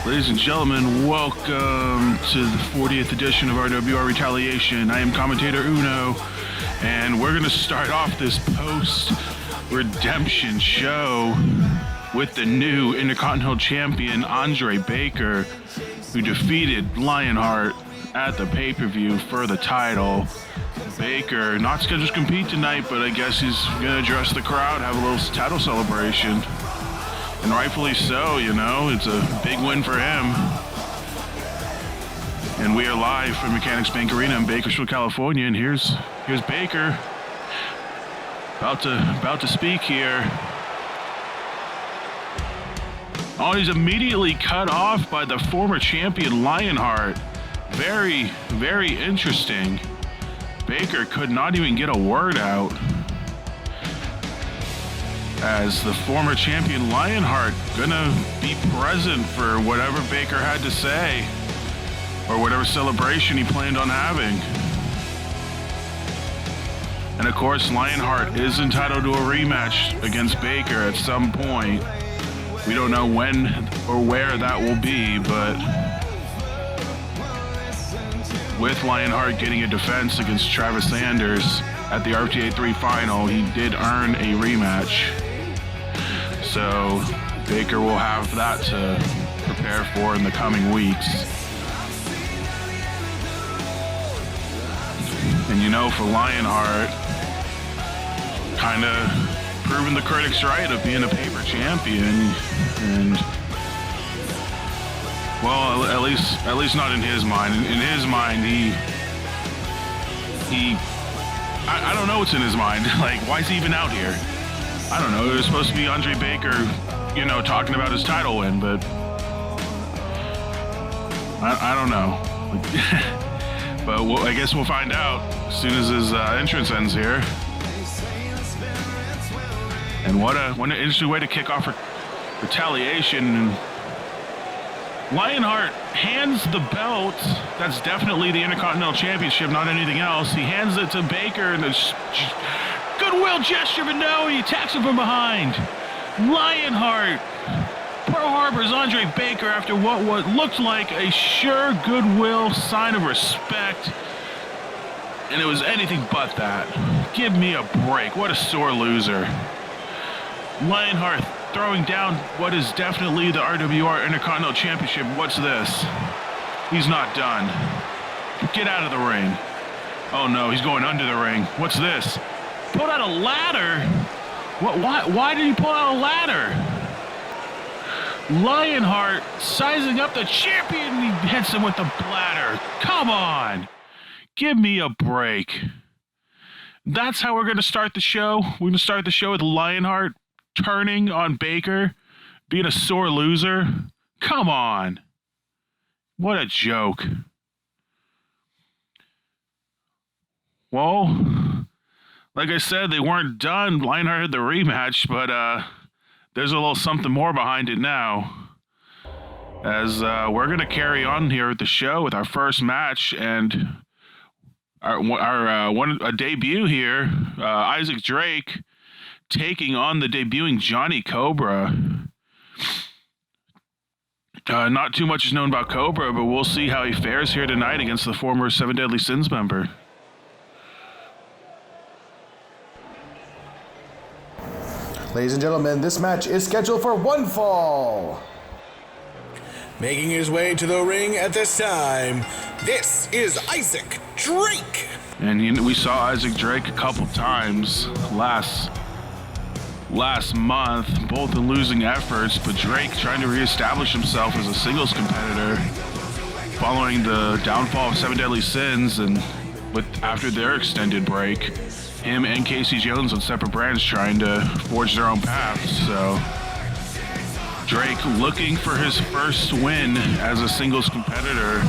Ladies and gentlemen, welcome to the 40th edition of RWR Retaliation. I am commentator Uno, and we're going to start off this post-redemption show with the new Intercontinental Champion, Andre Baker, who defeated Lionheart at the pay-per-view for the title. Baker, not scheduled to compete tonight, but I guess he's going to address the crowd, have a little title celebration. And rightfully so, you know, it's a big win for him. And we are live from Mechanics Bank Arena in Bakersfield, California, and here's Baker about to speak here. Oh, he's immediately cut off by the former champion Lionheart. Very, very interesting. Baker could not even get a word out, as the former champion Lionheart gonna be present for whatever Baker had to say, or whatever celebration he planned on having. And of course, Lionheart is entitled to a rematch against Baker at some point. We don't know when or where that will be, but with Lionheart getting a defense against Travis Sanders at the RTA 3 final, he did earn a rematch. So Baker will have that to prepare for in the coming weeks. And you know, for Lionheart, kind of proving the critics right of being a paper champion, and well, at least not in his mind. In his mind, I don't know what's in his mind. Like, why is he even out here? I don't know. It was supposed to be Andre Baker, you know, talking about his title win, but I don't know. But I guess we'll find out as soon as his entrance ends here. And what an interesting way to kick off Retaliation. Lionheart hands the belt. That's definitely the Intercontinental Championship, not anything else. He hands it to Baker, and it's goodwill gesture, but no, he attacks him from behind. Lionheart Pearl Harbor's Andre Baker after what looked like a sure goodwill sign of respect, and it was anything but that. Give me a break. What a sore loser. Lionheart throwing down what is definitely the RWR Intercontinental Championship. What's this? He's not done. Get out of the ring. Oh no, he's going under the ring. What's this? Pulled out a ladder? What? Why did he pull out a ladder? Lionheart sizing up the champion. He hits him with the bladder. Come on. Give me a break. That's how we're going to start the show. We're going to start the show with Lionheart turning on Baker, being a sore loser. Come on. What a joke. Well, like I said, they weren't done. Lionheart had the rematch, but there's a little something more behind it now. As we're going to carry on here with the show with our first match, and a debut here, Isaac Drake taking on the debuting Johnny Cobra. Not too much is known about Cobra, but we'll see how he fares here tonight against the former Seven Deadly Sins member. Ladies and gentlemen, this match is scheduled for one fall. Making his way to the ring at this time, this is Isaac Drake. And we saw Isaac Drake a couple times last month, both in losing efforts, but Drake trying to reestablish himself as a singles competitor following the downfall of Seven Deadly Sins, and after their extended break, him and Casey Jones on separate brands trying to forge their own paths. So Drake looking for his first win as a singles competitor.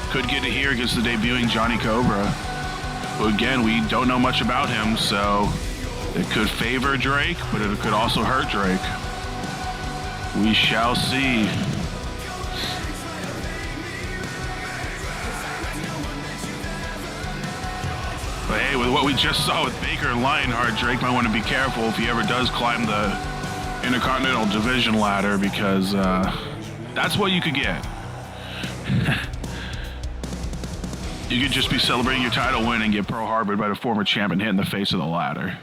Could get it here against the debuting Johnny Cobra. But again, we don't know much about him, so it could favor Drake, but it could also hurt Drake. We shall see. But hey, with what we just saw with Baker and Lionheart, Drake might want to be careful if he ever does climb the Intercontinental Division ladder, because That's what you could get. You could just be celebrating your title win and get Pearl Harbored by the former champ and hit in the face of the ladder.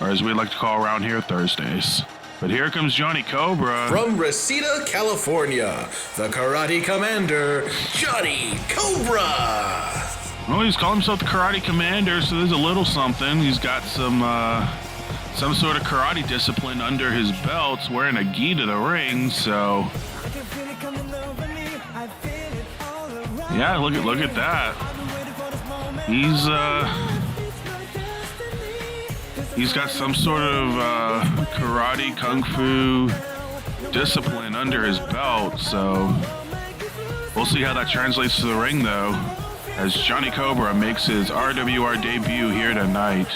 Or as we like to call around here, Thursdays. But here comes Johnny Cobra. From Reseda, California, the Karate Commander, Johnny Cobra. Well, he's calling himself the Karate Commander, so there's a little something. He's got some sort of karate discipline under his belt, wearing a gi to the ring, so... Yeah, look at that. He's got some sort of karate, kung fu discipline under his belt, so we'll see how that translates to the ring, though, as Johnny Cobra makes his RWR debut here tonight.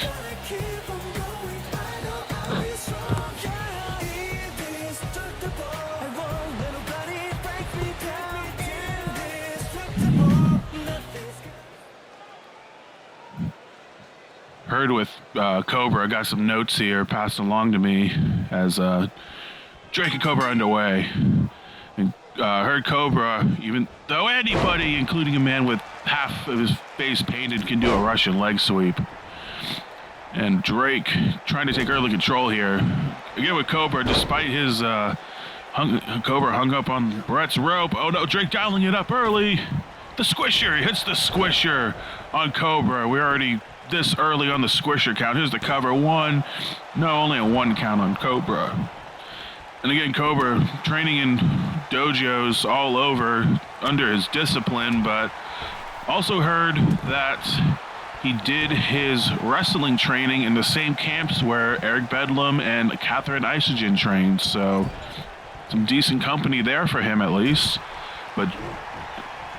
Heard with Cobra, I got some notes here passed along to me as Drake and Cobra underway. And heard Cobra, even though anybody, including a man with half of his face painted, can do a Russian leg sweep. And Drake trying to take early control here. Again with Cobra, despite his Cobra hung up on Brett's rope. Oh no, Drake dialing it up early. The squisher, he hits the squisher on Cobra. We're already this early on the squisher count. Here's the cover. One. No, only a 1 count on Cobra. And again, Cobra training in dojos all over under his discipline, but also heard that he did his wrestling training in the same camps where Eric Bedlam and Catherine Isogen trained, so some decent company there for him at least. But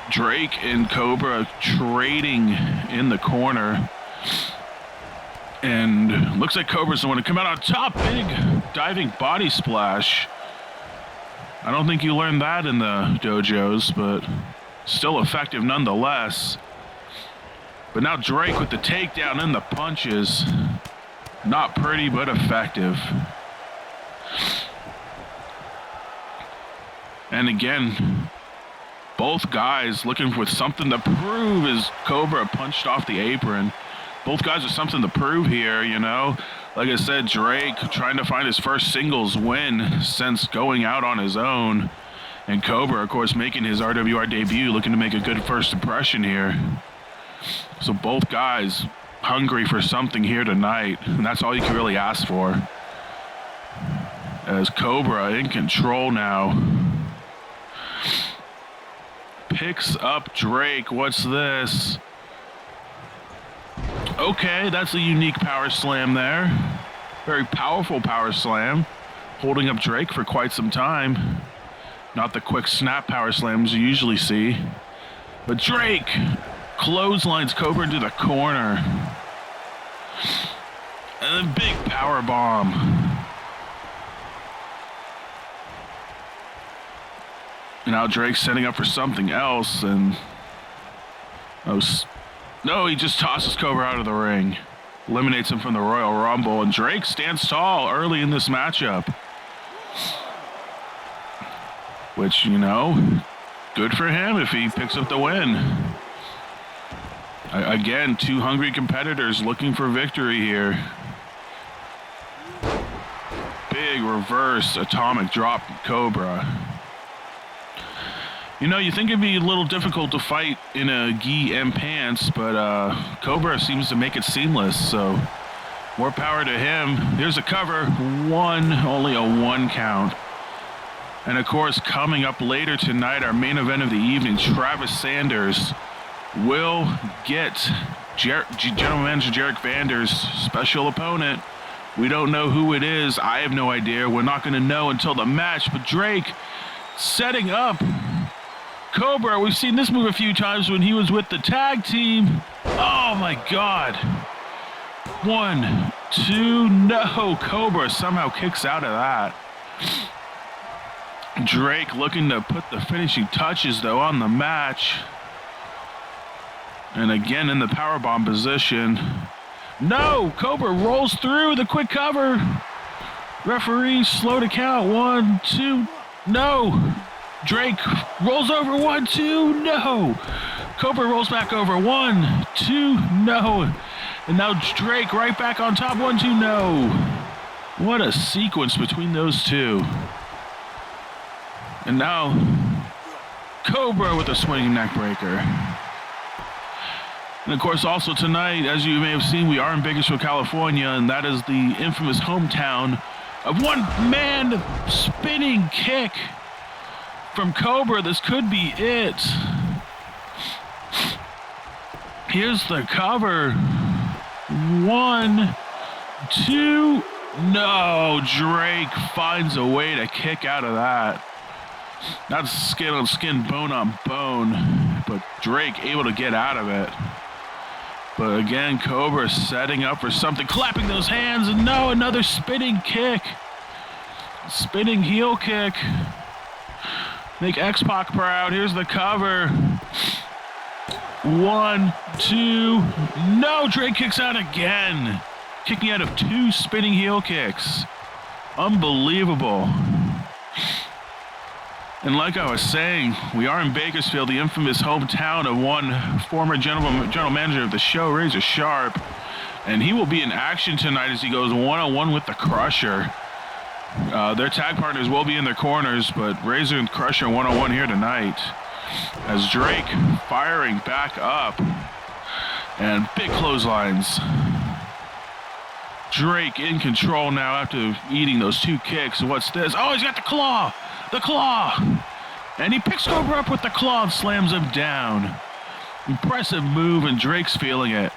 Drake and Cobra trading in the corner. And looks like Cobra's the one to come out on top. Big diving body splash. I don't think you learned that in the dojos, but still effective nonetheless. But now Drake with the takedown and the punches. Not pretty, but effective. And again, both guys looking for something to prove as Cobra punched off the apron. Both guys have something to prove here, you know. Like I said, Drake trying to find his first singles win since going out on his own. And Cobra, of course, making his RWR debut, looking to make a good first impression here. So both guys hungry for something here tonight, and that's all you can really ask for. As Cobra in control now. Picks up Drake. What's this? Okay, that's a unique power slam there. Very powerful power slam. Holding up Drake for quite some time. Not the quick snap power slams you usually see. But Drake clotheslines Cobra into the corner. And then big power bomb. And now Drake's setting up for something else, and no, he just tosses Cobra out of the ring. Eliminates him from the Royal Rumble, and Drake stands tall early in this matchup. Which, you know, good for him if he picks up the win. Again, two hungry competitors looking for victory here. Big reverse atomic drop from Cobra. You know, you think it'd be a little difficult to fight in a gi and pants, but Cobra seems to make it seamless, so more power to him. Here's a cover. Only a 1 count. And of course, coming up later tonight, our main event of the evening, Travis Sanders will get General Manager Jarek Vander's special opponent. We don't know who it is. I have no idea. We're not going to know until the match, but Drake setting up Cobra. We've seen this move a few times when he was with the tag team. Oh my God. 1, 2, no. Cobra somehow kicks out of that. Drake looking to put the finishing touches though on the match. And again in the powerbomb position. No, Cobra rolls through the quick cover. Referee, slow to count. 1, 2, no. Drake rolls over. 1, 2, no. Cobra rolls back over. 1, 2, no. And now Drake right back on top. 1, 2, no. What a sequence between those two. And now Cobra with a swinging neck breaker. And of course, also tonight, as you may have seen, we are in Bakersfield, California, and that is the infamous hometown of one-man spinning kick from Cobra. This could be it. Here's the cover. 1, 2, no. Drake finds a way to kick out of that. That's skin on skin, bone on bone, but Drake able to get out of it. But again, Cobra setting up for something, clapping those hands, and no, another spinning kick. Spinning heel kick. Make X-Pac proud. Here's the cover. 1, 2, no, Drake kicks out again. Kicking out of 2 spinning heel kicks. Unbelievable. And like I was saying, we are in Bakersfield, the infamous hometown of one former general manager of the show, Razor Sharp. And he will be in action tonight as he goes one-on-one with the Crusher. Their tag partners will be in their corners, but Razor and Crusher one-on-one here tonight. As Drake firing back up. And big clotheslines. Drake in control now after eating those 2 kicks. And what's this? Oh, he's got the claw! The claw! And he picks Cobra up with the claw and slams him down. Impressive move, and Drake's feeling it.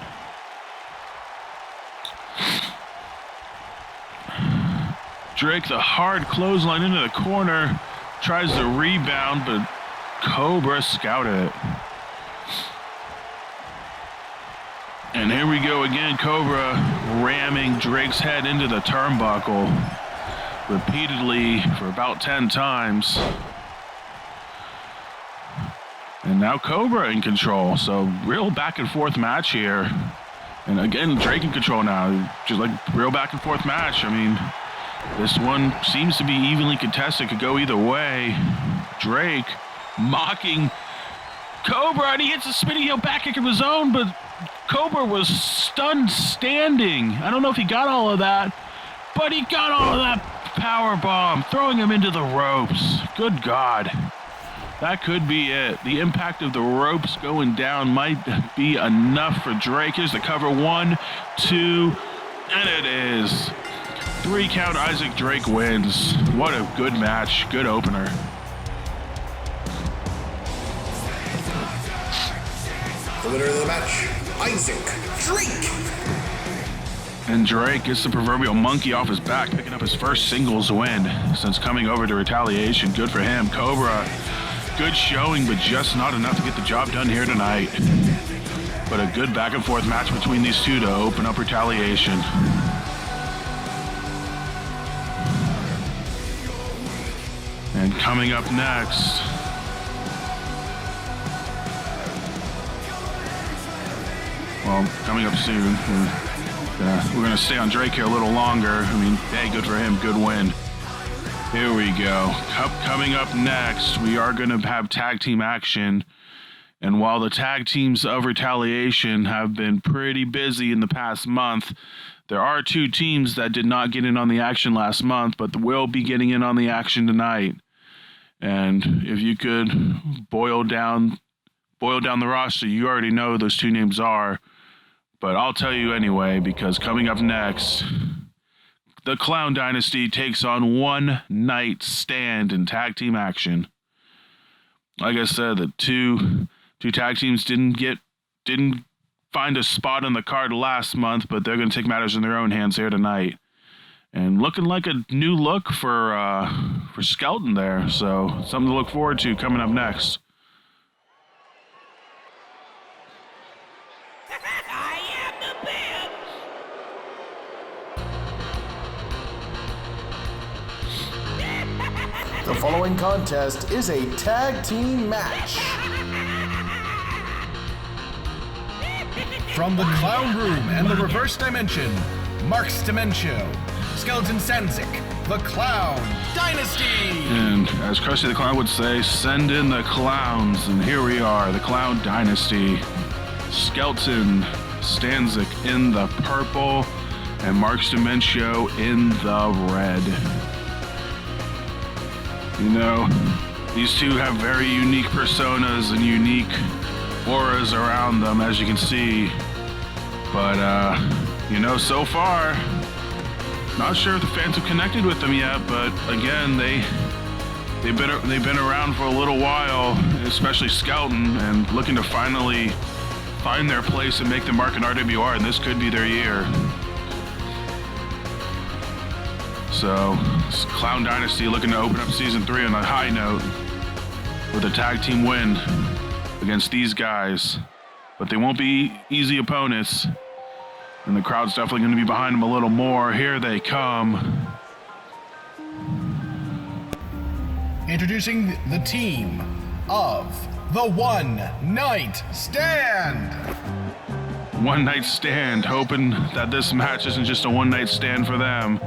Drake, the hard clothesline into the corner, tries to rebound, but Cobra scouted it. And here we go again, Cobra ramming Drake's head into the turnbuckle repeatedly for about 10 times. And now Cobra in control, so real back and forth match here. And again, Drake in control now, just like real back and forth match. I mean, this one seems to be evenly contested, could go either way. Drake mocking Cobra, and he hits a spinning heel back kick of his own, but Cobra was stunned standing. I don't know if he got all of that, but he got all of that power bomb, throwing him into the ropes. Good God. That could be it. The impact of the ropes going down might be enough for Drake. Here's the cover. 1, 2, and it is. 3 count. Isaac Drake wins. What a good match. Good opener. The winner of the match, Isaac Drake. And Drake gets the proverbial monkey off his back, picking up his first singles win since coming over to Retaliation. Good for him. Cobra, good showing, but just not enough to get the job done here tonight. But a good back and forth match between these two to open up Retaliation. And coming up next, well, coming up soon, we're going to stay on Drake here a little longer. I mean, hey, good for him, good win. Here we go. Coming up next, we are going to have tag team action. And while the tag teams of Retaliation have been pretty busy in the past month, there are 2 teams that did not get in on the action last month, but will be getting in on the action tonight. And if you could boil down the roster, you already know who those 2 names are. But I'll tell you anyway, because coming up next, the Clown Dynasty takes on One Night Stand in tag team action. Like I said, the two tag teams didn't find a spot on the card last month, but they're going to take matters in their own hands here tonight. And looking like a new look for Skelton there, so something to look forward to coming up next. The following contest is a tag team match. From the Clown Room and the Reverse Dimension, Mark's Dementio, Skeleton Sanzik, the Clown Dynasty. And as Krusty the Clown would say, send in the clowns. And here we are, the Clown Dynasty. Skelton, Stanzik in the purple, and Mark's Dementio in the red. You know, these two have very unique personas and unique auras around them, as you can see. But, you know, so far, not sure if the fans have connected with them yet, but again, they've been around for a little while, especially Skelton, and looking to finally find their place and make the mark in RWR, and this could be their year. So, Clown Dynasty looking to open up Season 3 on a high note with a tag team win against these guys. But they won't be easy opponents, and the crowd's definitely going to be behind them a little more. Here they come. Introducing the team of the One Night Stand. One night stand, hoping that this match isn't just a one night stand for them.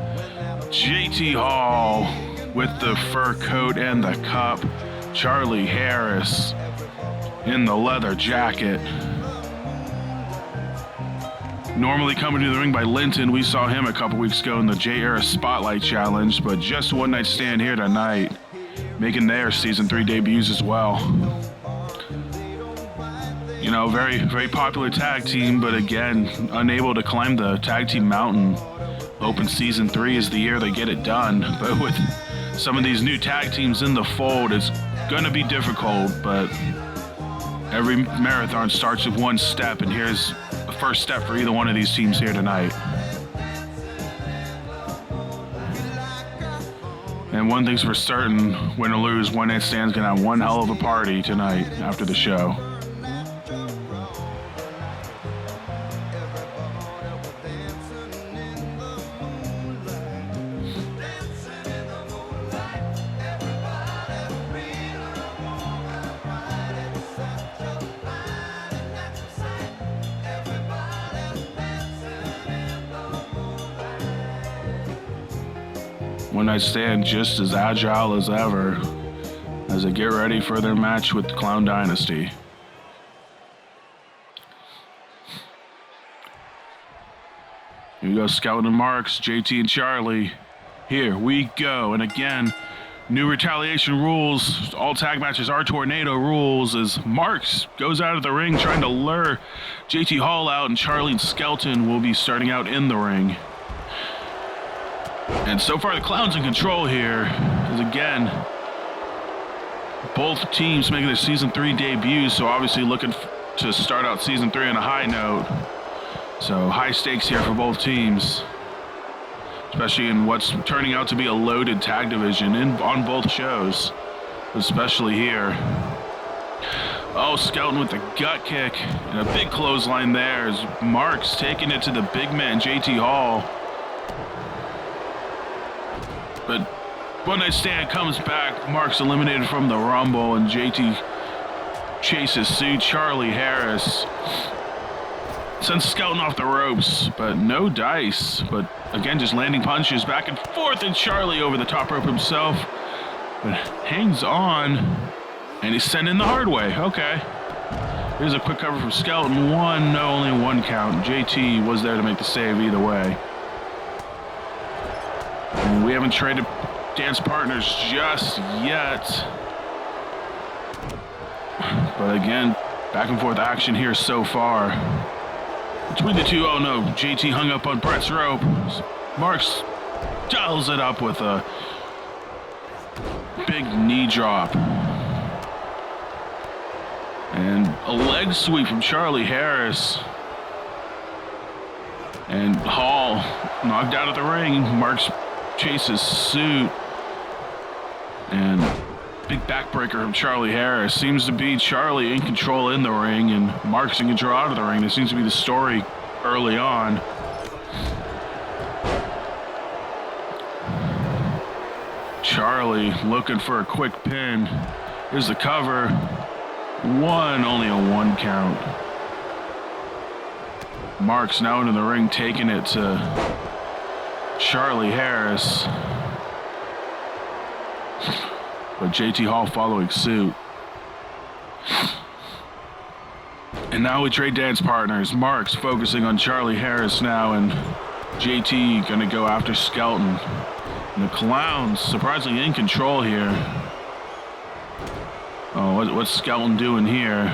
JT Hall with the fur coat and the cup. Charlie Harris in the leather jacket. Normally coming to the ring by Linton, we saw him a couple weeks ago in the J-Era Spotlight Challenge, but just one night stand here tonight, making their Season 3 debuts as well. You know, very, very popular tag team, but again, unable to climb the tag team mountain. Hoping Season 3 is the year they get it done. But with some of these new tag teams in the fold, it's gonna be difficult, but every marathon starts with one step, and here's the first step for either one of these teams here tonight. And one thing's for certain, win or lose, One Night Stand's gonna have one hell of a party tonight after the show. One Night Stand just as agile as ever as they get ready for their match with the Clown Dynasty. Here we go, Skelton and Marks, JT and Charlie. Here we go. And again, new Retaliation rules. All tag matches are tornado rules as Marks goes out of the ring trying to lure JT Hall out, and Charlie and Skelton will be starting out in the ring. And so far, the Clown's in control here, as again, both teams making their Season 3 debuts, so obviously looking to start out Season 3 on a high note. So high stakes here for both teams, especially in what's turning out to be a loaded tag division on both shows, especially here. Oh, Skelton with the gut kick, and a big clothesline there as Marks taking it to the big man, JT Hall. But One Night Stand comes back. Mark's eliminated from the Rumble, and JT chases Sue. Charlie Harris sends Skelton off the ropes, but no dice. But again, just landing punches back and forth, and Charlie over the top rope himself, but hangs on, and he's sent in the hard way. Okay. Here's a quick cover from Skelton. Only one count. JT was there to make the save either way. And we haven't traded dance partners just yet. But again, back and forth action here so far. Between the two, oh no, JT hung up on Brett's rope. Marks dials it up with a big knee drop. And a leg sweep from Charlie Harris. And Hall knocked out of the ring. Marks chases Suit, and big backbreaker from Charlie Harris. Seems to be Charlie in control in the ring and Mark's in control out of the ring. This seems to be the story early on. Charlie looking for a quick pin. Here's the cover. Only a one count. Mark's now into the ring, taking it to Charlie Harris. but JT Hall following suit. And now we trade dance partners. Mark's focusing on Charlie Harris now, and JT gonna go after Skelton. And the Clowns surprisingly in control here. Oh, what's Skelton doing here?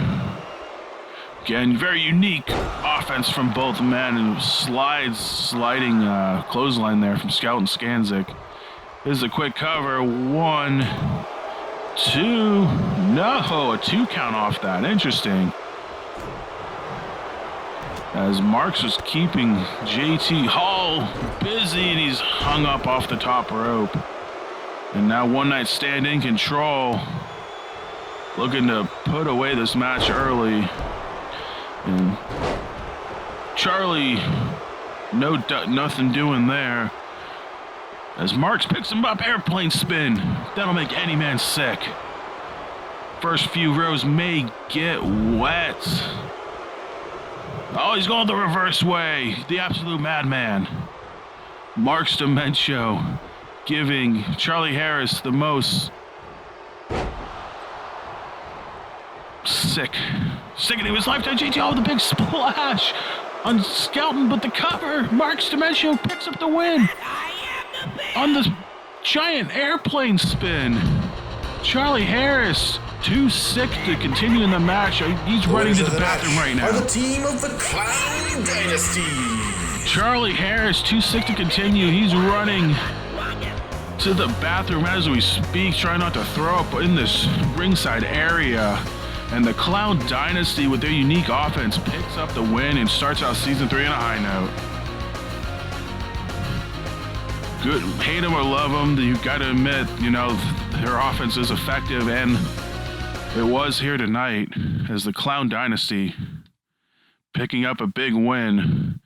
Again, very unique offense from both men, and sliding clothesline there from Skelton Skanzik. This is a quick cover. 1, 2, no, a 2 count off that. Interesting. As Marks was keeping JT Hall busy, and he's hung up off the top rope. And now One Night Stand in control, looking to put away this match early. And Charlie, nothing doing there. As Marks picks him up, airplane spin. That'll make any man sick. First few rows may get wet. Oh, he's going the reverse way. The absolute madman. Marks Dementio giving Charlie Harris the most sickening of his lifetime. JT Hall with a big splash on Skelton, but the cover. Marks Dementio picks up the win on this giant airplane spin. Charlie Harris, too sick to continue in the match. He's running to the bathroom right now. Are the team of the Clown Dynasty. Charlie Harris, too sick to continue. He's running to the bathroom as we speak, trying not to throw up in this ringside area. And the Clown Dynasty, with their unique offense, picks up the win and starts out season 3 on a high note. Good, hate them or love them, you've got to admit, their offense is effective, and it was here tonight as the Clown Dynasty picking up a big win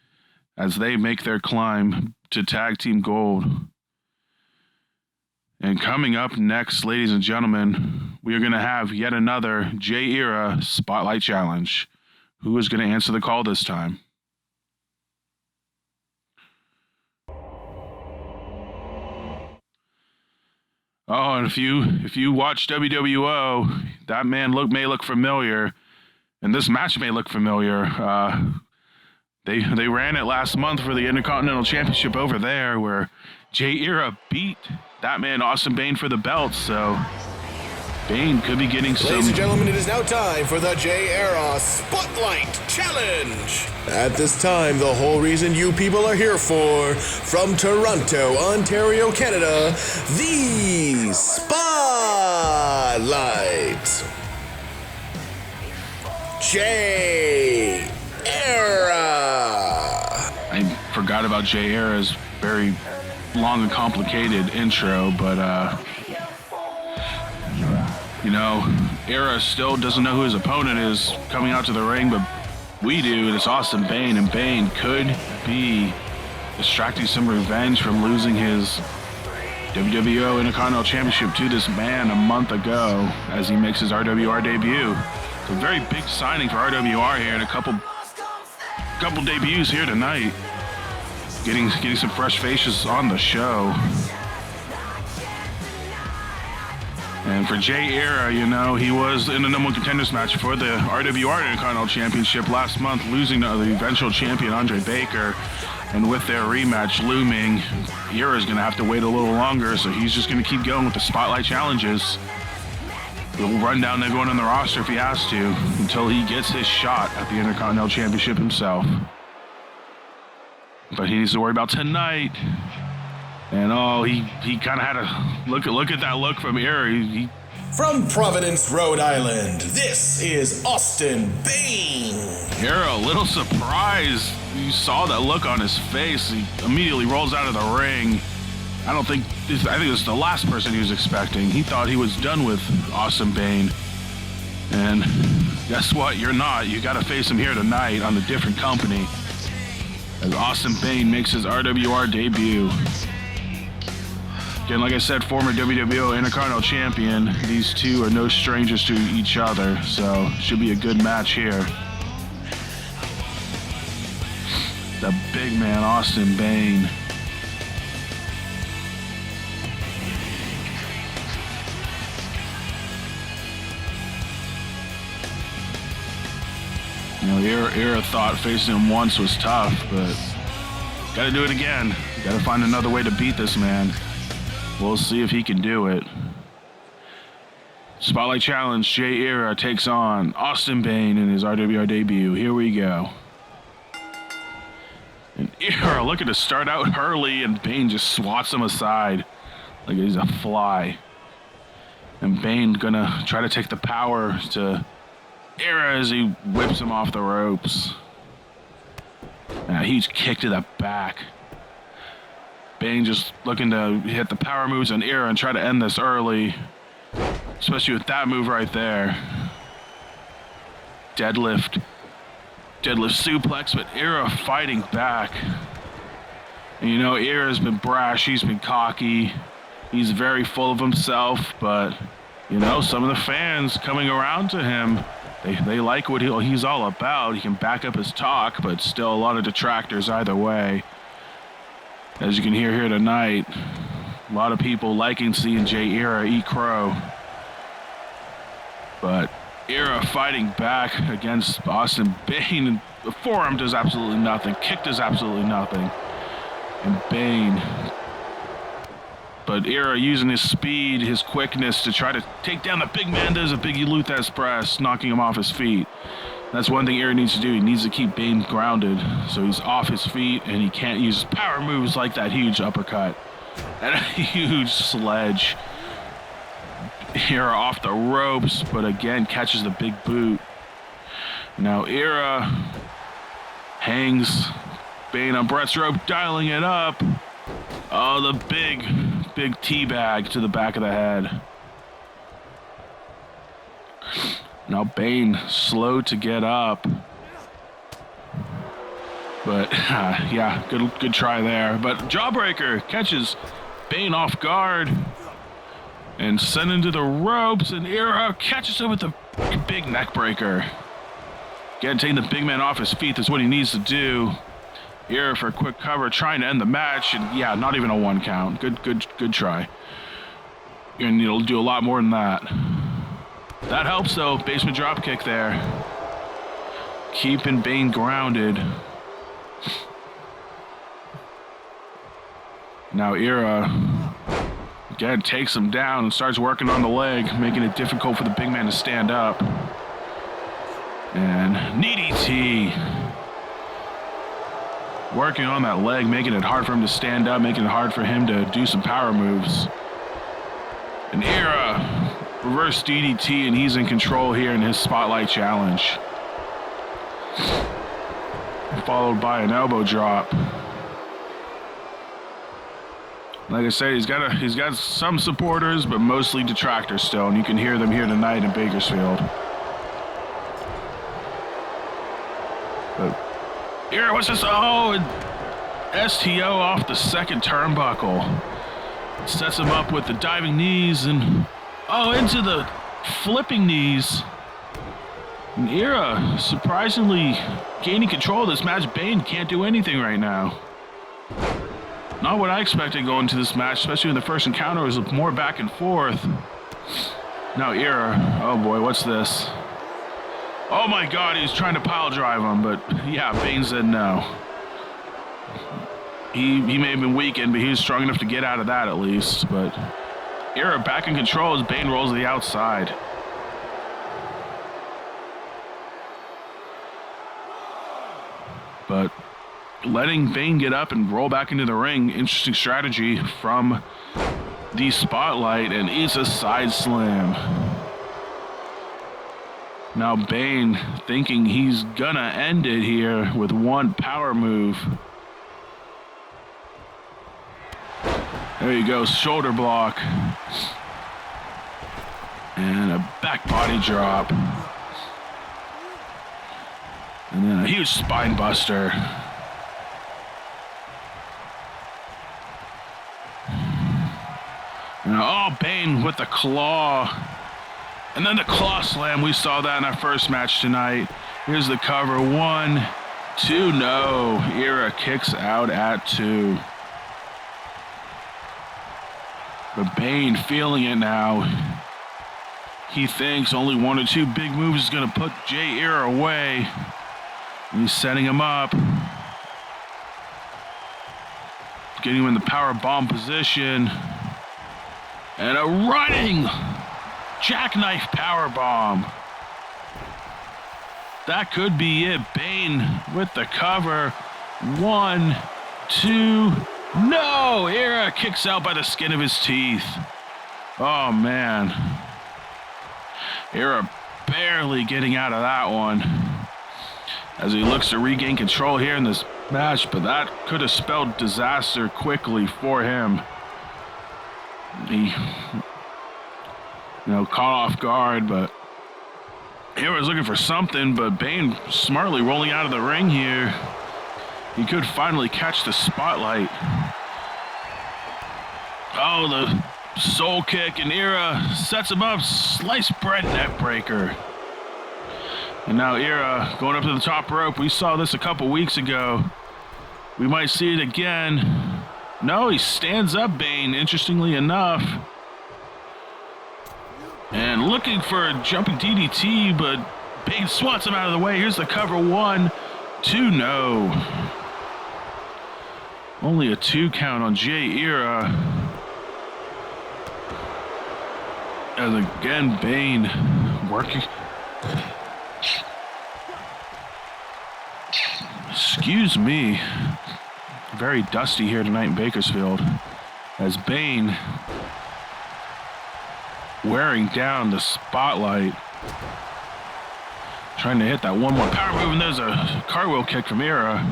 as they make their climb to Tag Team Gold. And coming up next, ladies and gentlemen, we are going to have yet another J-Era Spotlight Challenge. Who is going to answer the call this time? Oh, and if you watch WWO, that man may look familiar, and this match may look familiar. They ran it last month for the Intercontinental Championship over there, where J-Era beat that man Austin Bane for the belt. So Bane could be getting some. Ladies and gentlemen, it is now time for the J-Era Spotlight Challenge. At this time, the whole reason you people are here for, from Toronto, Ontario, Canada, the Spotlight J-Era. I forgot about J-Era's very long and complicated intro, but Era still doesn't know who his opponent is coming out to the ring, but we do. It's Austin Bane, and Bane could be extracting some revenge from losing his WWO Intercontinental Championship to this man a month ago as he makes his RWR debut. It's a very big signing for RWR here, and a couple debuts here tonight. Getting some fresh faces on the show. And for J-Era, he was in the number 1 contenders match for the RWR Intercontinental Championship last month, losing to the eventual champion Andre Baker. And with their rematch looming, Era's going to have to wait a little longer, so he's just going to keep going with the Spotlight Challenges. He'll run down everyone on the roster if he has to until he gets his shot at the Intercontinental Championship himself. But he needs to worry about tonight. And he kind of had a look at that look from Era. From Providence, Rhode Island, this is Austin Bane. Era a little surprised. You saw that look on his face. He immediately rolls out of the ring. I think this is the last person he was expecting. He thought he was done with Austin Bane. And guess what? You're not. You got to face him here tonight on a different company, as Austin Bane makes his RWR debut. Again, like I said, former WWO Intercontinental Champion. These two are no strangers to each other, so should be a good match here. The big man, Austin Bane. You know, Era thought facing him once was tough, but got to do it again. Got to find another way to beat this man. We'll see if he can do it. Spotlight Challenge, Jay Era takes on Austin Bane in his RWR debut. Here we go. And Era looking to start out early, and Bane just swats him aside like he's a fly. And Bane gonna try to take the power to Era as he whips him off the ropes. And a huge kick to the back. Bane just looking to hit the power moves on Era and try to end this early. Especially with that move right there. Deadlift suplex, but Era fighting back. And you know, Era's been brash, he's been cocky. He's very full of himself, but you know, some of the fans coming around to him, they like what he's all about. He can back up his talk, but still a lot of detractors either way. As you can hear here tonight, a lot of people liking seeing Jay Era eat crow. But Era fighting back against Austin Bane, and the forearm does absolutely nothing. Kick does absolutely nothing. And Bane, but Era using his speed, his quickness to try to take down the big man, does a big Luthez press, knocking him off his feet. That's one thing Era needs to do. He needs to keep Bane grounded so he's off his feet and he can't use power moves like that huge uppercut and a huge sledge. Era off the ropes, but again catches the big boot. Now Era hangs Bane on Brett's rope, dialing it up. Oh, the big teabag to the back of the head. Now Bane slow to get up. But yeah, good try there. But Jawbreaker catches Bane off guard and sent into the ropes, and Era catches him with the big neck breaker. Again, taking the big man off his feet is what he needs to do. Era for a quick cover, trying to end the match, and yeah, not even a 1 count. Good try. And it'll do a lot more than that. That helps though, basement drop kick there. Keeping Bane grounded. Now Era again takes him down and starts working on the leg, making it difficult for the big man to stand up. And knee DT. Working on that leg, making it hard for him to stand up, making it hard for him to do some power moves. And Era, reverse DDT, and he's in control here in his Spotlight Challenge. Followed by an elbow drop. Like I said, he's got some supporters, but mostly detractors still, and you can hear them here tonight in Bakersfield. But Era, what's this? Oh, and STO off the second turnbuckle. Sets him up with the diving knees and into the flipping knees. And Era surprisingly gaining control of this match. Bane can't do anything right now. Not what I expected going into this match, especially when the first encounter was more back and forth. Now Era, oh boy, what's this? Oh my God, he's trying to pile drive him, but yeah, Bane said no. He may have been weakened, but he was strong enough to get out of that at least. But Era back in control as Bane rolls to the outside. But letting Bane get up and roll back into the ring, interesting strategy from the Spotlight, and it's a side slam. Now Bane thinking he's gonna end it here with one power move. There you go, shoulder block. And a back body drop. And then a huge spine buster. Now, oh, Bane with the claw. And then the claw slam, we saw that in our first match tonight. Here's the cover, 1, 2, no. Era kicks out at 2. But Bane feeling it now. He thinks only 1 or 2 big moves is gonna put Jay Era away. He's setting him up. Getting him in the power bomb position. And a running jackknife power bomb. That could be it. Bane with the cover. 1, 2. No! Era kicks out by the skin of his teeth. Oh, man. Era barely getting out of that one as he looks to regain control here in this match, but that could have spelled disaster quickly for him. He, caught off guard, but Era was looking for something, but Bane smartly rolling out of the ring here. He could finally catch the spotlight. Oh, the soul kick, and Era sets him up. Sliced bread neck breaker. And now Era going up to the top rope. We saw this a couple weeks ago. We might see it again. No, he stands up Bane, interestingly enough. And looking for a jumping DDT, but Bane swats him out of the way. Here's the cover. 1, 2, no. Only a 2 count on Jay Era. As again, Bane working. Excuse me. Very dusty here tonight in Bakersfield. As Bane wearing down the spotlight. Trying to hit that one more power move, and there's a cartwheel kick from Era.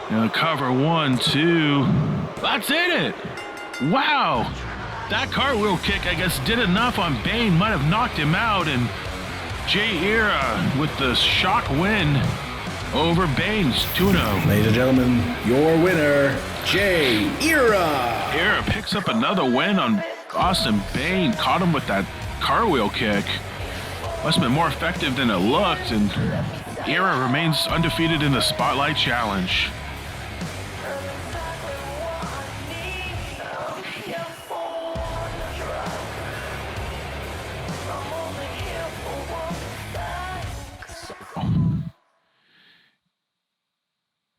And a cover. 1, 2. That's it. Wow. That cartwheel kick, I guess, did enough on Bane. Might have knocked him out, and Jay Era with the shock win over Bane's 2-0. Ladies and gentlemen, your winner, Jay Era. Era picks up another win on Austin Bane. Caught him with that cartwheel kick. Must have been more effective than it looked, and Era remains undefeated in the Spotlight Challenge.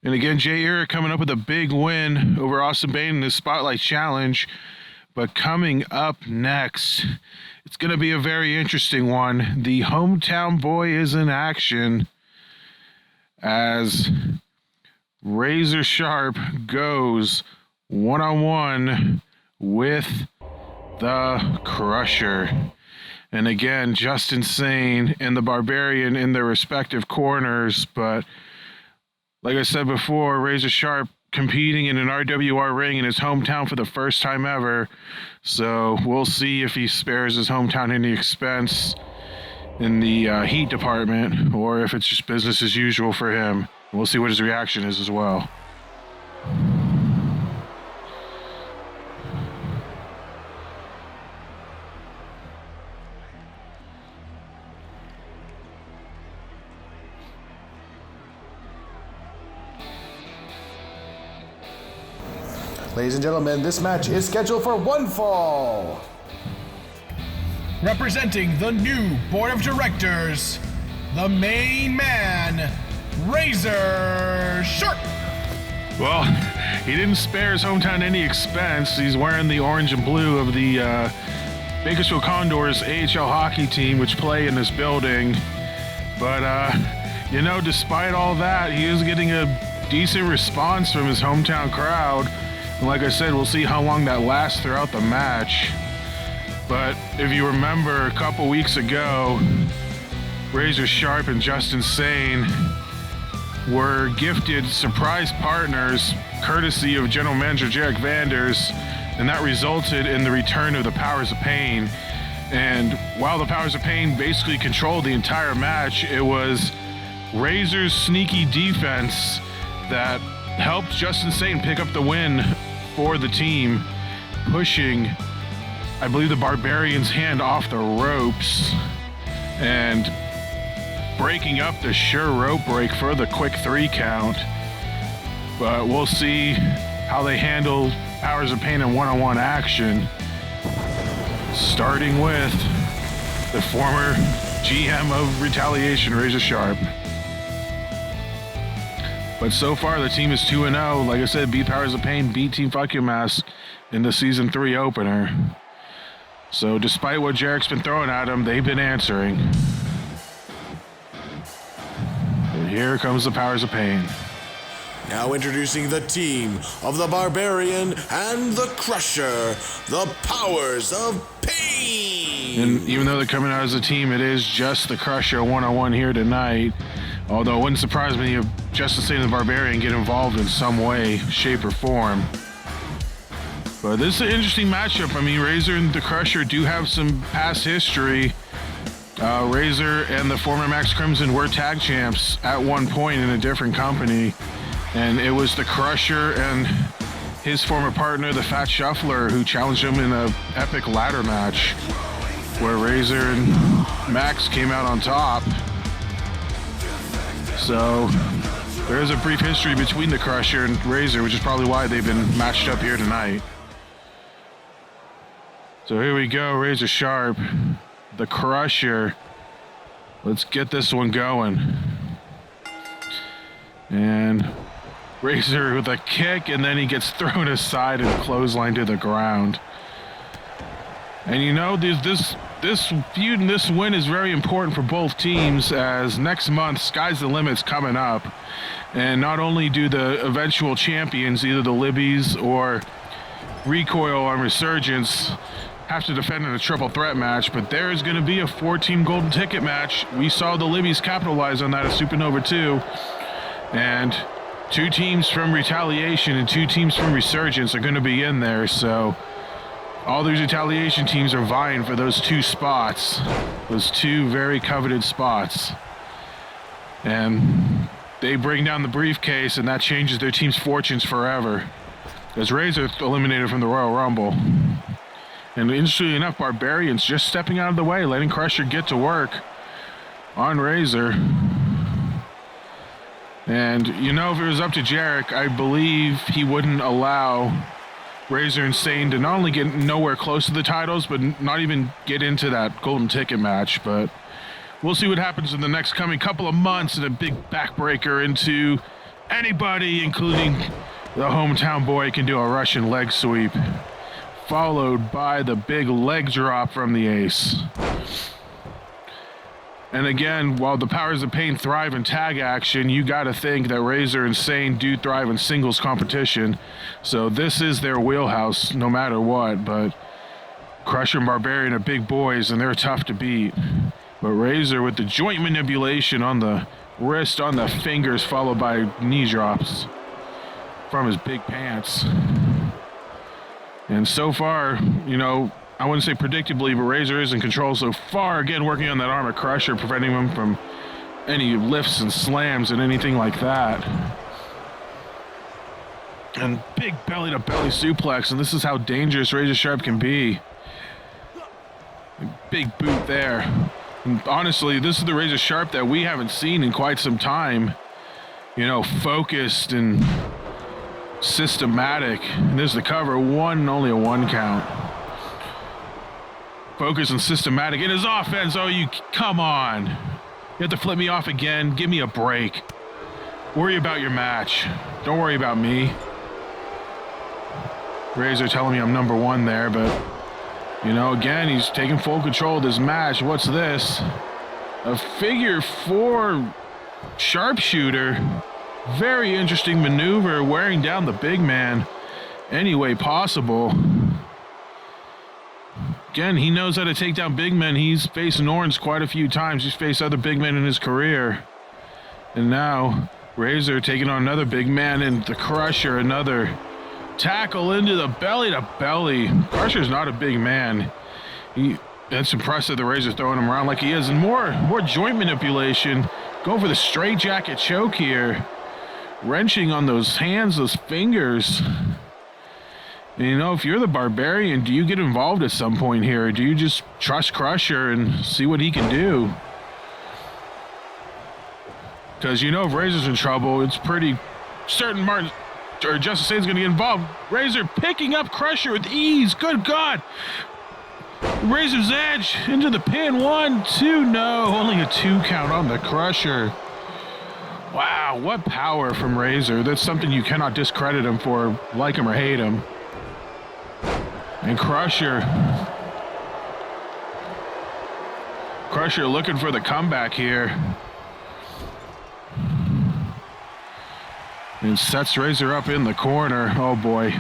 And again, Jay Era coming up with a big win over Austin Bane in the Spotlight Challenge. But coming up next, it's going to be a very interesting one. The hometown boy is in action as Razor Sharp goes one-on-one with the Crusher. And again, Just Insane and the Barbarian in their respective corners, but like I said before, Razor Sharp competing in an RWR ring in his hometown for the first time ever. So we'll see if he spares his hometown any expense in the heat department, or if it's just business as usual for him. We'll see what his reaction is as well. Ladies and gentlemen, this match is scheduled for 1 fall. Representing the new board of directors, the main man, Razor Sharp. Well, he didn't spare his hometown any expense. He's wearing the orange and blue of the Bakersfield Condors AHL hockey team, which play in this building. But, despite all that, he is getting a decent response from his hometown crowd. And like I said, we'll see how long that lasts throughout the match. But if you remember a couple weeks ago, Razor Sharp and Just Insane were gifted surprise partners courtesy of General Manager Jarek Vanders, and that resulted in the return of the Powers of Pain. And while the Powers of Pain basically controlled the entire match, it was Razor's sneaky defense that helped Just Insane pick up the win for the team, pushing, I believe, the Barbarian's hand off the ropes and breaking up the sure rope break for the quick 3 count. But we'll see how they handle Powers of Pain in one-on-one action, starting with the former GM of Retaliation, Razor Sharp. But so far, the team is 2-0. Like I said, beat Powers of Pain, beat Team Fuck Your Mask in the Season 3 opener. So despite what Jarek's been throwing at them, they've been answering. But here comes the Powers of Pain. Now introducing the team of the Barbarian and the Crusher, the Powers of Pain. And even though they're coming out as a team, it is just the Crusher one-on-one here tonight. Although it wouldn't surprise me if Justice Satan and the Barbarian get involved in some way, shape, or form. But this is an interesting matchup. I mean, Razor and the Crusher do have some past history. Razor and the former Max Crimson were tag champs at one point in a different company. And it was the Crusher and his former partner, the Fat Shuffler, who challenged him in an epic ladder match where Razor and Max came out on top. So there is a brief history between the Crusher and Razor, which is probably why they've been matched up here tonight. So here we go, Razor Sharp, the Crusher. Let's get this one going. And Razor with a kick, and then he gets thrown aside and clotheslined to the ground. And you know, this feud and this win is very important for both teams, as next month, Sky's the Limit's coming up. And not only do the eventual champions, either the Libbies or Recoil on Resurgence, have to defend in a triple threat match, but there is going to be a 4-team golden ticket match. We saw the Libbies capitalize on that at Supernova 2. And 2 teams from Retaliation and 2 teams from Resurgence are going to be in there, so all these Retaliation teams are vying for those 2 spots, those 2 very coveted spots. And they bring down the briefcase, and that changes their team's fortunes forever, as Razor eliminated from the Royal Rumble. And interestingly enough, Barbarian's just stepping out of the way, letting Crusher get to work on Razor. And, you know, if it was up to Jarek, I believe he wouldn't allow Razor and Sane to not only get nowhere close to the titles, but not even get into that golden ticket match. But we'll see what happens in the next coming couple of months, and a big backbreaker into anybody, including the hometown boy, can do a Russian leg sweep, followed by the big leg drop from the Ace. And again, while the Powers of Pain thrive in tag action, you got to think that Razor and Sane do thrive in singles competition. So this is their wheelhouse no matter what. But Crusher and Barbarian are big boys, and they're tough to beat. But Razor with the joint manipulation on the wrist, on the fingers, followed by knee drops from his big pants. And so far, you know, I wouldn't say predictably, but Razor is in control so far. Again, working on that arm of Crusher, preventing him from any lifts and slams and anything like that. And big belly-to-belly suplex, and this is how dangerous Razor Sharp can be. Big boot there. And honestly, this is the Razor Sharp that we haven't seen in quite some time. You know, focused and systematic. And there's the cover, only a 1 count. Focused and systematic in his offense. Oh, you, come on. You have to flip me off again. Give me a break. Worry about your match. Don't worry about me. Razor telling me I'm number 1 there, but you know, again, he's taking full control of this match. What's this? A figure 4 sharpshooter. Very interesting maneuver, wearing down the big man any way possible. Again, he knows how to take down big men. He's faced Norns quite a few times. He's faced other big men in his career. And now, Razor taking on another big man, and the Crusher, another tackle into the belly-to-belly. Crusher's not a big man. That's impressive, the Razor throwing him around like he is. And more joint manipulation. Going for the straight jacket choke here. Wrenching on those hands, those fingers. And you know, if you're the Barbarian, do you get involved at some point here? Or do you just trust Crusher and see what he can do? Because you know, if Razor's in trouble, it's pretty certain Martin or Justice Satan's going to get involved. Razor picking up Crusher with ease. Good God. Razor's Edge into the pin. 1, 2, no. Only a 2 count on the Crusher. Wow, what power from Razor. That's something you cannot discredit him for, like him or hate him. And Crusher looking for the comeback here. And sets Razor up in the corner. Oh boy.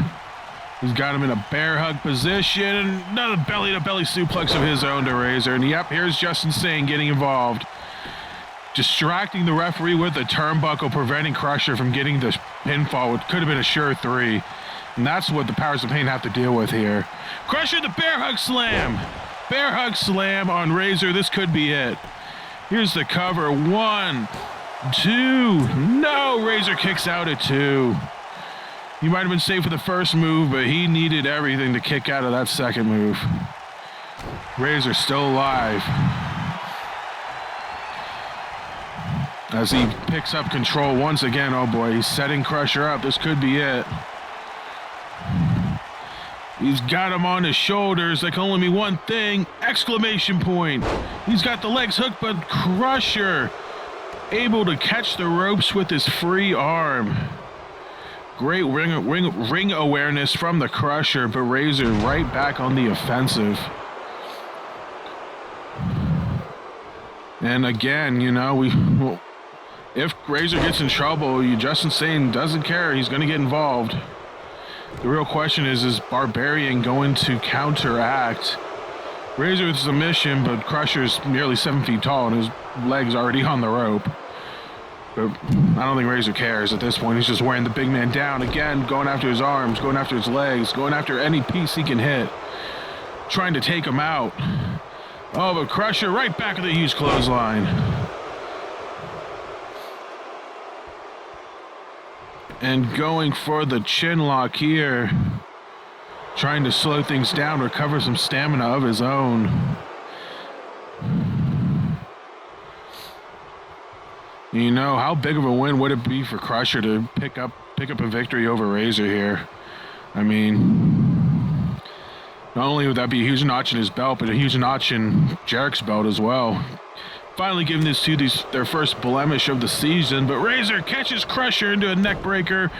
He's got him in a bear hug position. Another belly-to-belly suplex of his own to Razor. And yep, here's Justin Sane getting involved. Distracting the referee with the turnbuckle, preventing Crusher from getting the pinfall. It could have been a sure 3. And that's what the Powers of Pain have to deal with here. Crusher, the bear hug slam. Bear hug slam on Razor. This could be it. Here's the cover. 1, 2. No, Razor kicks out at 2. He might have been safe for the first move, but he needed everything to kick out of that second move. Razor still alive. As he picks up control once again, oh boy, he's setting Crusher up. This could be it. He's got him on his shoulders. There can only be one thing, exclamation point. He's got the legs hooked, but Crusher able to catch the ropes with his free arm. Great ring awareness from the Crusher, but Razor right back on the offensive. And again, you know, if Razor gets in trouble, Justin Sane doesn't care. He's going to get involved. The real question is Barbarian going to counteract? Razor with submission, but Crusher's nearly 7 feet tall and his leg's already on the rope. But I don't think Razor cares at this point. He's just wearing the big man down. Again, going after his arms, going after his legs, going after any piece he can hit. Trying to take him out. Oh, but Crusher right back at the huge clothesline. And going for the chin lock here. Trying to slow things down, recover some stamina of his own. You know, how big of a win would it be for Crusher to pick up a victory over Razor here? I mean, not only would that be a huge notch in his belt, but a huge notch in Jarrett's belt as well. Finally giving this to their first blemish of the season, but Razor catches Crusher into a neck breaker.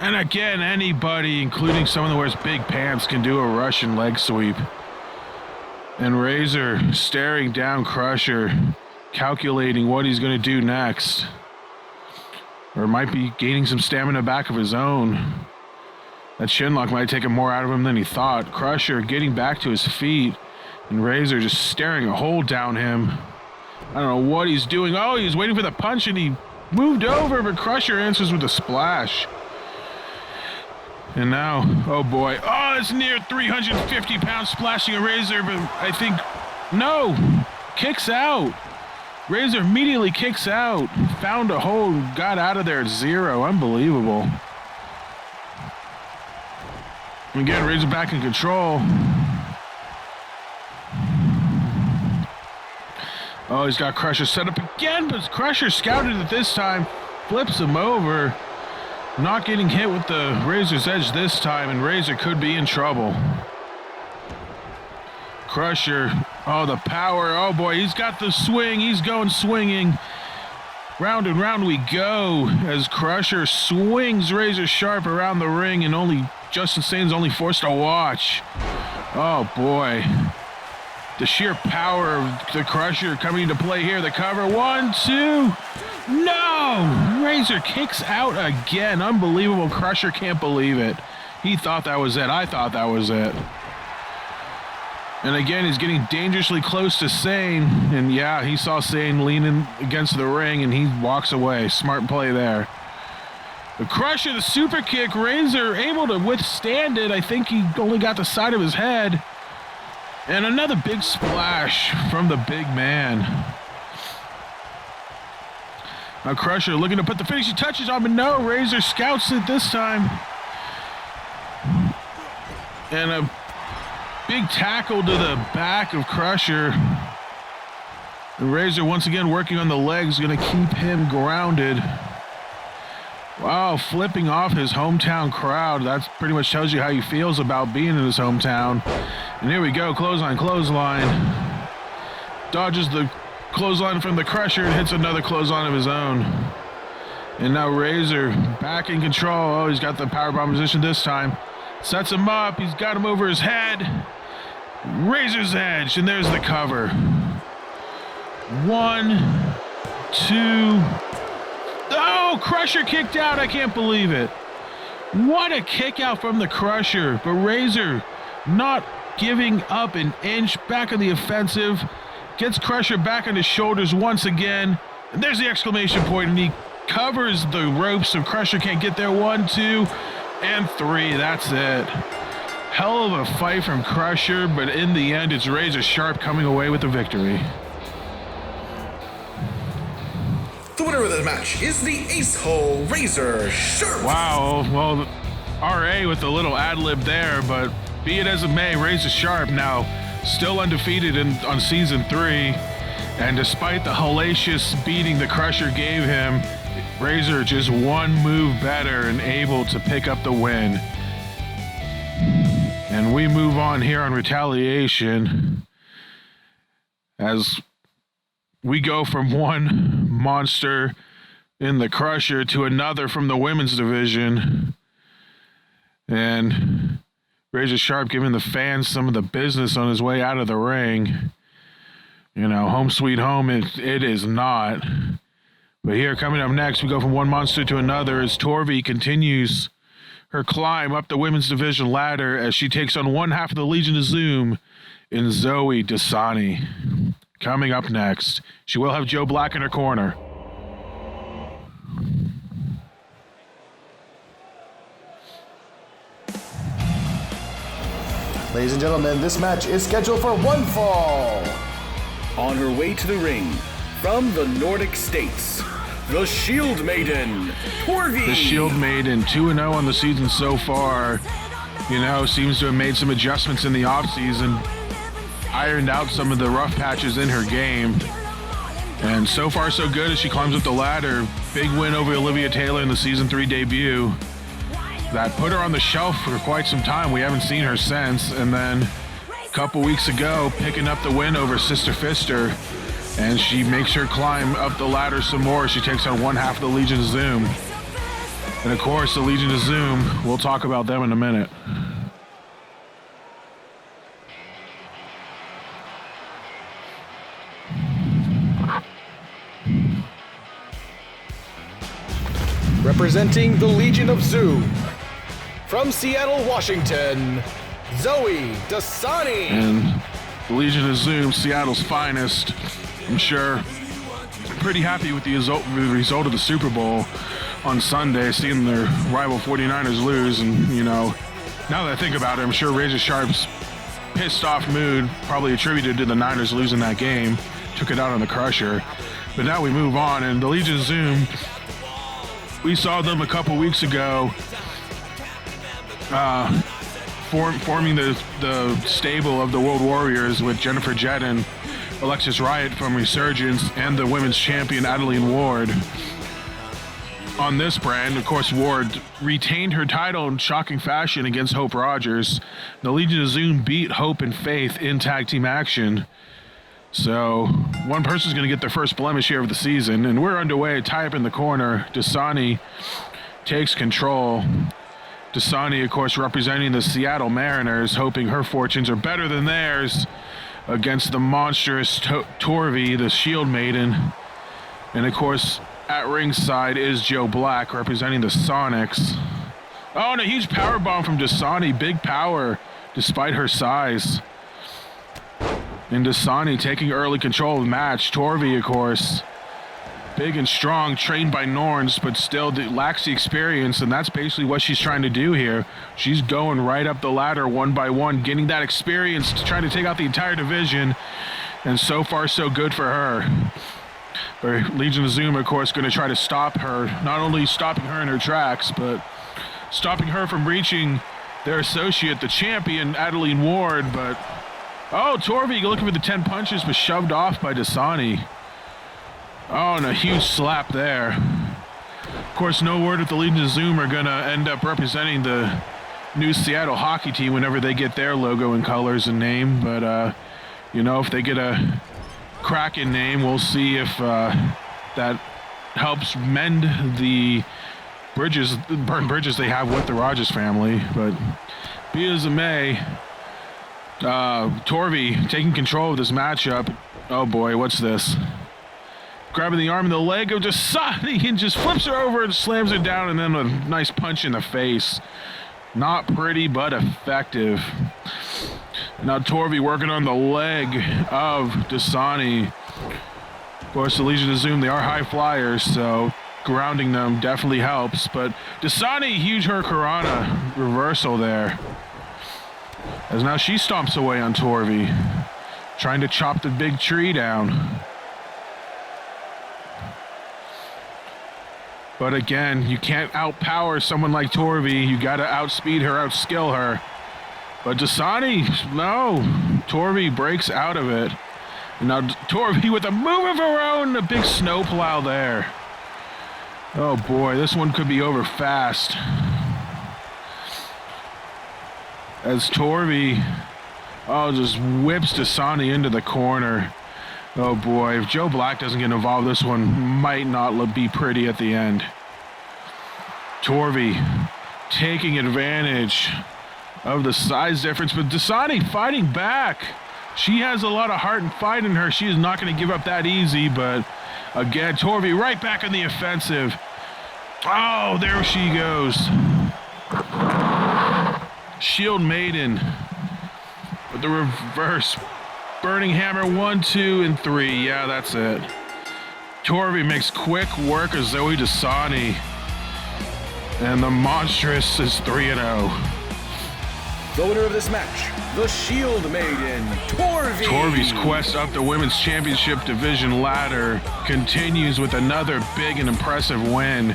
And again, anybody, including someone that wears big pants, can do a Russian leg sweep. And Razor staring down Crusher, calculating what he's going to do next. Or might be gaining some stamina back of his own. That shinlock might take more out of him than he thought. Crusher getting back to his feet, and Razor just staring a hole down him. I don't know what he's doing. Oh, he's waiting for the punch, and he moved over, but Crusher answers with a splash. And now, oh boy. Oh, it's near 350 pounds splashing a Razor, but I think, no, kicks out. Razor immediately kicks out, found a hole, got out of there at 0. Unbelievable. Again, Razor back in control. Oh, he's got Crusher set up again, but Crusher scouted it this time, flips him over. Not getting hit with the Razor's Edge this time, and Razor could be in trouble. Crusher, oh, the power. Oh, boy, he's got the swing. He's going swinging. Round and round we go as Crusher swings Razor sharp around the ring, and only Justin Sane's only forced to watch. Oh, boy. The sheer power of the Crusher coming into play here. The cover. 1, 2. No! Razor kicks out again. Unbelievable. Crusher can't believe it. He thought that was it. I thought that was it. And again, he's getting dangerously close to Sane. And yeah, he saw Sane leaning against the ring, and he walks away. Smart play there. The Crusher, the super kick. Razor able to withstand it. I think he only got the side of his head. And another big splash from the big man. Now Crusher looking to put the finishing touches on, but no, Razor scouts it this time. And a big tackle to the back of Crusher. And Razor once again working on the legs, going to keep him grounded. Wow, flipping off his hometown crowd. That pretty much tells you how he feels about being in his hometown. And here we go, clothesline. Dodges the clothesline from the Crusher and hits another clothesline of his own. And now Razor back in control. Oh, he's got the powerbomb position this time. Sets him up. He's got him over his head. Razor's Edge, and there's the cover. 1, 2. Oh, Crusher kicked out. I can't believe it. What a kick out from the Crusher. But Razor not giving up an inch, back on the offensive. Gets Crusher back on his shoulders once again. And there's the exclamation point, and he covers the ropes so Crusher can't get there. 1, 2, and 3. That's it. Hell of a fight from Crusher, but in the end, it's Razor Sharp coming away with the victory. The winner of the match is the Ace Hole Razor Sharp. Wow, well, RA with a little ad-lib there, but be it as it may, Razor Sharp now still undefeated on Season 3, and despite the hellacious beating the Crusher gave him, Razor just one move better and able to pick up the win. And we move on here on Retaliation as we go from one monster in the Crusher to another from the women's division. And Razor Sharp giving the fans some of the business on his way out of the ring. You know, home sweet home, it is not. But here, coming up next, we go from one monster to another as Torvi continues her climb up the women's division ladder as she takes on one half of the Legion of Zoom in Zoe Dasani. Coming up next, she will have Joe Black in her corner. Ladies and gentlemen, this match is scheduled for one fall. On her way to the ring, from the Nordic states, the Shield Maiden, Torvi. The Shield Maiden, 2-0 on the season so far. You know, seems to have made some adjustments in the offseason, ironed out some of the rough patches in her game. And so far, so good as she climbs up the ladder. Big win over Olivia Taylor in the Season 3 debut. That put her on the shelf for quite some time. We haven't seen her since. And then a couple weeks ago, picking up the win over Sister Fister. And she makes her climb up the ladder some more. She takes on one half of the Legion of Zoom. And of course, the Legion of Zoom, we'll talk about them in a minute. Representing the Legion of Zoom, from Seattle, Washington, Zoe Dasani. And the Legion of Zoom, Seattle's finest. I'm sure pretty happy with the result of the Super Bowl on Sunday, seeing their rival 49ers lose. And, you know, now that I think about it, I'm sure Razor Sharp's pissed off mood probably attributed to the Niners losing that game, took it out on the Crusher. But now we move on, and the Legion of Zoom, we saw them a couple weeks ago forming the stable of the World Warriors with Jennifer Jett and Alexis Riot from Resurgence and the women's champion Adeline Ward. On this brand, of course, Ward retained her title in shocking fashion against Hope Rogers. The Legion of Zoom beat Hope and Faith in tag team action. So one person's going to get their first blemish here of the season, and we're underway. Tie up in the corner. Dasani takes control. Dasani, of course, representing the Seattle Mariners, hoping her fortunes are better than theirs against the monstrous Torvi, the Shield Maiden. And, of course, at ringside is Joe Black, representing the Sonics. Oh, and a huge powerbomb from Dasani. Big power, despite her size. And Dasani taking early control of the match. Torvi, of course, big and strong, trained by Norns, but still lacks the experience, and that's basically what she's trying to do here. She's going right up the ladder one by one, getting that experience to try to take out the entire division, and so far so good for her. But Legion of Zoom, of course, going to try to stop her, not only stopping her in her tracks, but stopping her from reaching their associate, the champion, Adeline Ward. But oh, Torvi looking for the 10 punches, but shoved off by Dasani. Oh, and a huge slap there. Of course, no word if the Legion of Zoom are going to end up representing the new Seattle hockey team whenever they get their logo and colors and name. But, you know, if they get a Kraken name, we'll see if that helps mend the burnt bridges they have with the Rogers family. But be as it may, Torvi taking control of this matchup. Oh boy, what's this? Grabbing the arm and the leg of Dasani and just flips her over and slams her down, and then a nice punch in the face. Not pretty, but effective. Now Torvi working on the leg of Dasani. Of course, the Legion of Zoom, they are high flyers, so grounding them definitely helps. But Dasani, huge Hurricanrana reversal there. As now she stomps away on Torvi, trying to chop the big tree down. But again, you can't outpower someone like Torvi. You got to outspeed her, outskill her. But Dasani, no. Torvi breaks out of it. And now Torvi with a move of her own, a big snowplow there. Oh boy, this one could be over fast. As Torvi, just whips Dasani into the corner. Oh boy, if Joe Black doesn't get involved, this one might not be pretty at the end. Torvi taking advantage of the size difference, but Dasani fighting back. She has a lot of heart and fight in her. She is not going to give up that easy, but again, Torvi right back in the offensive. Oh, there she goes. Shield Maiden with the reverse. Burning Hammer, 1, 2, and 3. Yeah, that's it. Torvi makes quick work of Zoe Dasani. And the Monstrous is 3-0. The winner of this match, the Shield Maiden, Torvi. Torvi's quest up the Women's Championship Division ladder continues with another big and impressive win.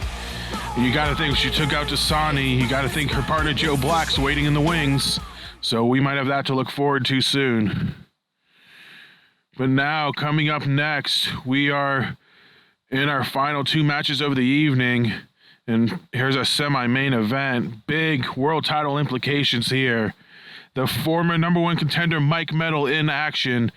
And you got to think, if she took out Dasani, you got to think her partner Joe Black's waiting in the wings. So we might have that to look forward to soon. But now, coming up next, we are in our final 2 matches of the evening. And here's a semi-main event. Big world title implications here. The former #1 contender Mike Metal in action.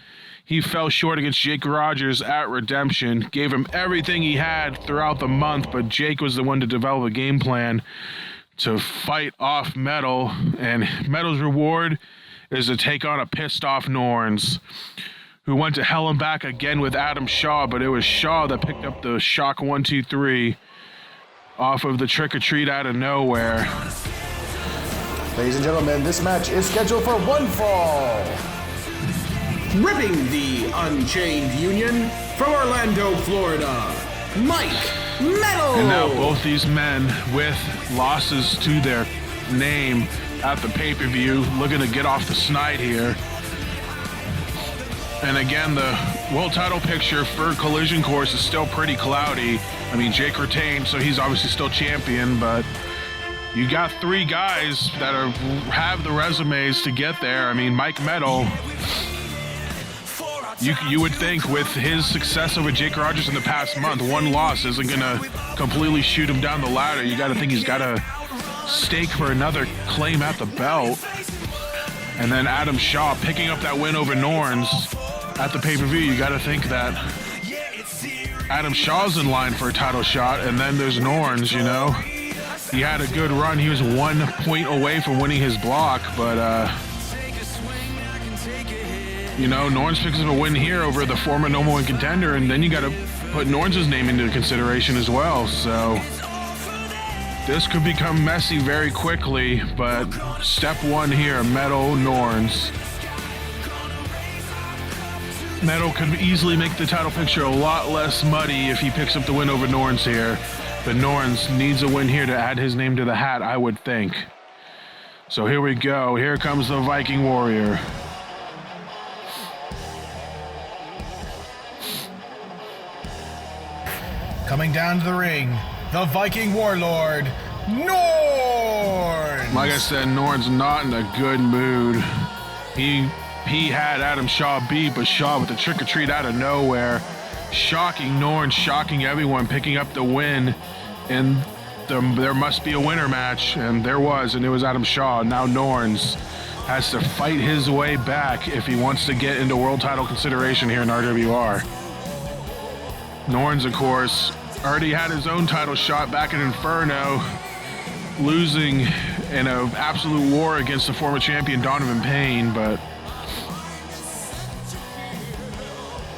He fell short against Jake Rogers at Redemption. Gave him everything he had throughout the month, but Jake was the one to develop a game plan to fight off Metal. And Metal's reward is to take on a pissed-off Norns, who went to hell and back again with Adam Shaw, but it was Shaw that picked up the shock 1, 2, 3 off of the Trick or Treat out of nowhere. Ladies and gentlemen, this match is scheduled for 1 fall. Ripping the Unchained Union from Orlando, Florida, Mike Metal. And now both these men with losses to their name at the pay-per-view, looking to get off the snide here. And again, the world title picture for Collision Course is still pretty cloudy. I mean, Jake retained, so he's obviously still champion, but you got 3 guys that have the resumes to get there. I mean, Mike Metal, you would think with his success over Jake Rogers in the past month, 1 loss isn't going to completely shoot him down the ladder. You got to think he's got a stake for another claim at the belt. And then Adam Shaw picking up that win over Norns at the pay-per-view. You got to think that Adam Shaw's in line for a title shot, and then there's Norns, you know. He had a good run. He was 1 point away from winning his block, but, you know, Norns picks up a win here over the former #1 contender, and then you got to put Norns' name into consideration as well. So this could become messy very quickly, but step 1 here, Metal, Norns. Metal could easily make the title picture a lot less muddy if he picks up the win over Norns here. But Norns needs a win here to add his name to the hat, I would think. So here we go. Here comes the Viking Warrior. Coming down to the ring, the Viking Warlord, Norns! Like I said, Norns not in a good mood. He had Adam Shaw beat, but Shaw with the Trick or Treat out of nowhere. Shocking Norns, shocking everyone, picking up the win And there must be a winner match, and there was, and it was Adam Shaw. Now Norns has to fight his way back if he wants to get into world title consideration here in RWR. Norns, of course, already had his own title shot back in Inferno, losing in an absolute war against the former champion Donovan Payne, but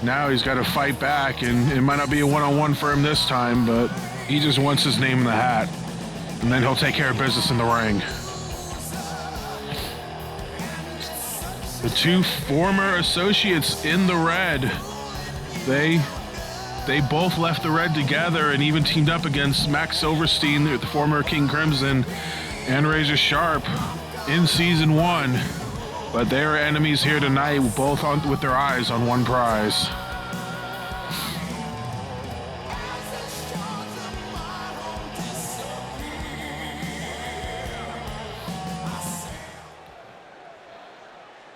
now he's got to fight back, and it might not be a one-on-one for him this time, but he just wants his name in the hat, and then he'll take care of business in the ring. The two former associates in the red, they both left the red together and even teamed up against Max Silverstein, the former King Crimson, and Razor Sharp in Season 1. But they are enemies here tonight, both with their eyes on one prize.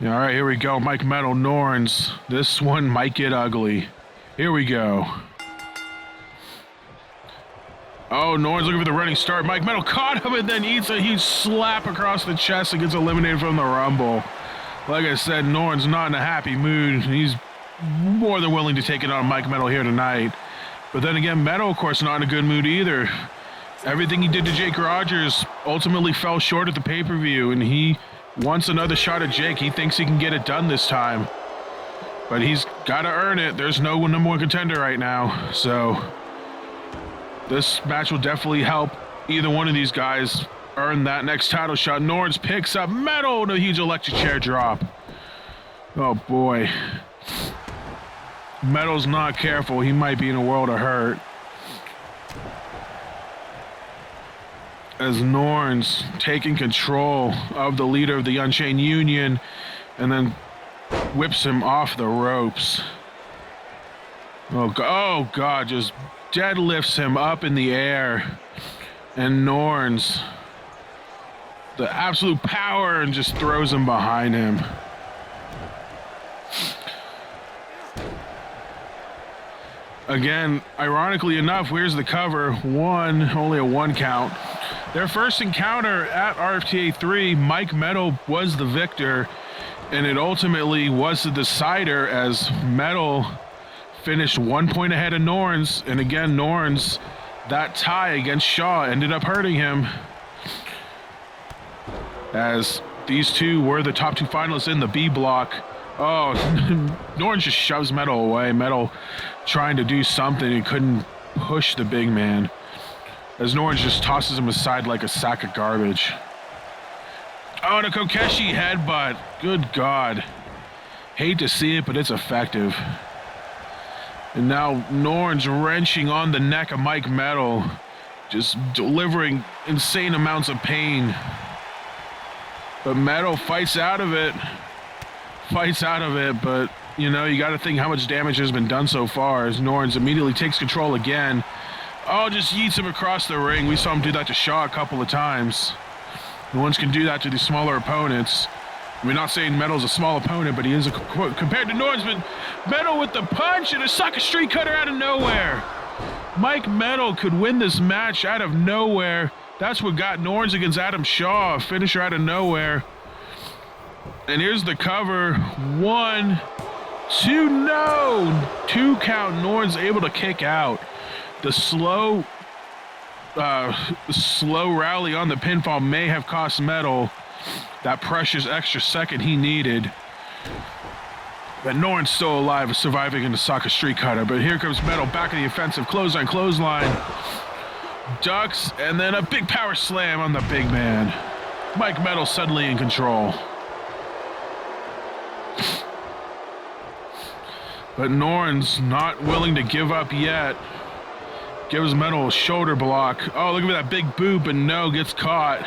All right, here we go. Mike Metal, Norns. This one might get ugly. Here we go. Oh, Norns looking for the running start. Mike Metal caught him and then eats a huge slap across the chest and gets eliminated from the Rumble. Like I said, Norns not in a happy mood. He's more than willing to take it on Mike Metal here tonight. But then again, Metal, of course, not in a good mood either. Everything he did to Jake Rogers ultimately fell short at the pay-per-view, and he wants another shot at Jake. He thinks he can get it done this time. But he's got to earn it. There's no number one contender right now. So this match will definitely help either one of these guys earn that next title shot. Norns picks up Metal and a huge electric chair drop. Oh boy. Metal's not careful. He might be in a world of hurt. As Norns taking control of the leader of the Unchained Union and then whips him off the ropes. Oh God, just deadlifts him up in the air. And Norns, the absolute power, and just throws him behind him. Again, ironically enough, here's the cover. Only a one count. Their first encounter at RFTA 3, Mike Metal was the victor, and it ultimately was the decider as Metal finished 1 point ahead of Norns. And again, Norns, that tie against Shaw ended up hurting him, as these two were the top two finalists in the B block. Oh, Norns just shoves Metal away. Metal trying to do something and couldn't push the big man, as Norns just tosses him aside like a sack of garbage. Oh, and a Kokeshi headbutt. Good God. Hate to see it, but it's effective. And now Norns wrenching on the neck of Mike Metal, just delivering insane amounts of pain. But Metal fights out of it. But you know, you got to think how much damage has been done so far, as Norns immediately takes control again. Oh, just yeets him across the ring. We saw him do that to Shaw a couple of times. Norns can do that to these smaller opponents. We're not saying Metal's a small opponent, but he is compared to Norns. But Metal with the punch and a sucker street cutter out of nowhere. Mike Metal could win this match out of nowhere. That's what got Norns against Adam Shaw, a finisher out of nowhere. And here's the cover. 1, 2, no! 2 count. Norns able to kick out. The slow rally on the pinfall may have cost Metal that precious extra second he needed. But Norns still alive, surviving in the Saka Street Cutter. But here comes Metal back in the offensive. Clothesline. Ducks, and then a big power slam on the big man. Mike Metal suddenly in control. But Norns not willing to give up yet. Gives Metal a shoulder block. Oh, look at that big boot, but no, gets caught.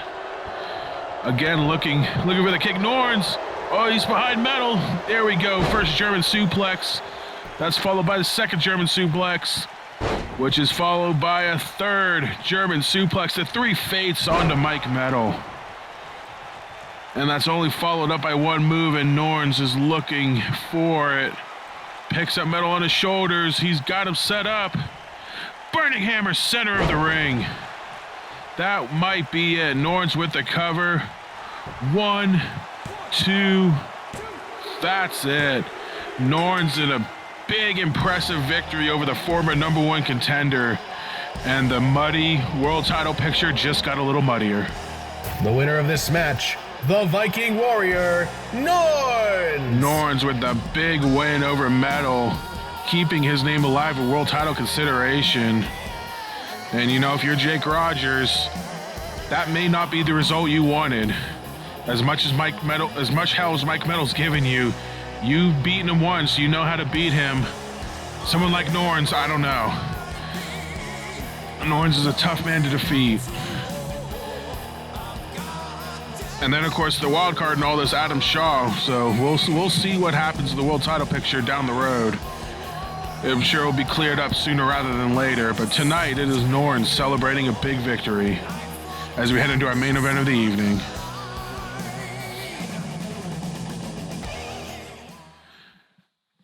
Again, looking for the kick. Norns. Oh, he's behind Metal. There we go. First German suplex. That's followed by the second German suplex, which is followed by a third German suplex. The 3 fates onto Mike Metal. And that's only followed up by one move, and Norns is looking for it. Picks up Metal on his shoulders. He's got him set up. Burning hammer, center of the ring. That might be it. Norns with the cover. 1, 2. That's it. Norns in a big, impressive victory over the former #1 contender. And the muddy world title picture just got a little muddier. The winner of this match, the Viking Warrior, Norns! Norns with the big win over Metal, keeping his name alive for world title consideration. And you know, if you're Jake Rogers, that may not be the result you wanted. As much hell as Mike Metal's given you, you've beaten him once, you know how to beat him. Someone like Norns, I don't know. Norns is a tough man to defeat. And then, of course, the wild card and all this, Adam Shaw. So we'll see what happens to the world title picture down the road. I'm sure it'll be cleared up sooner rather than later. But tonight, it is Norns celebrating a big victory as we head into our main event of the evening.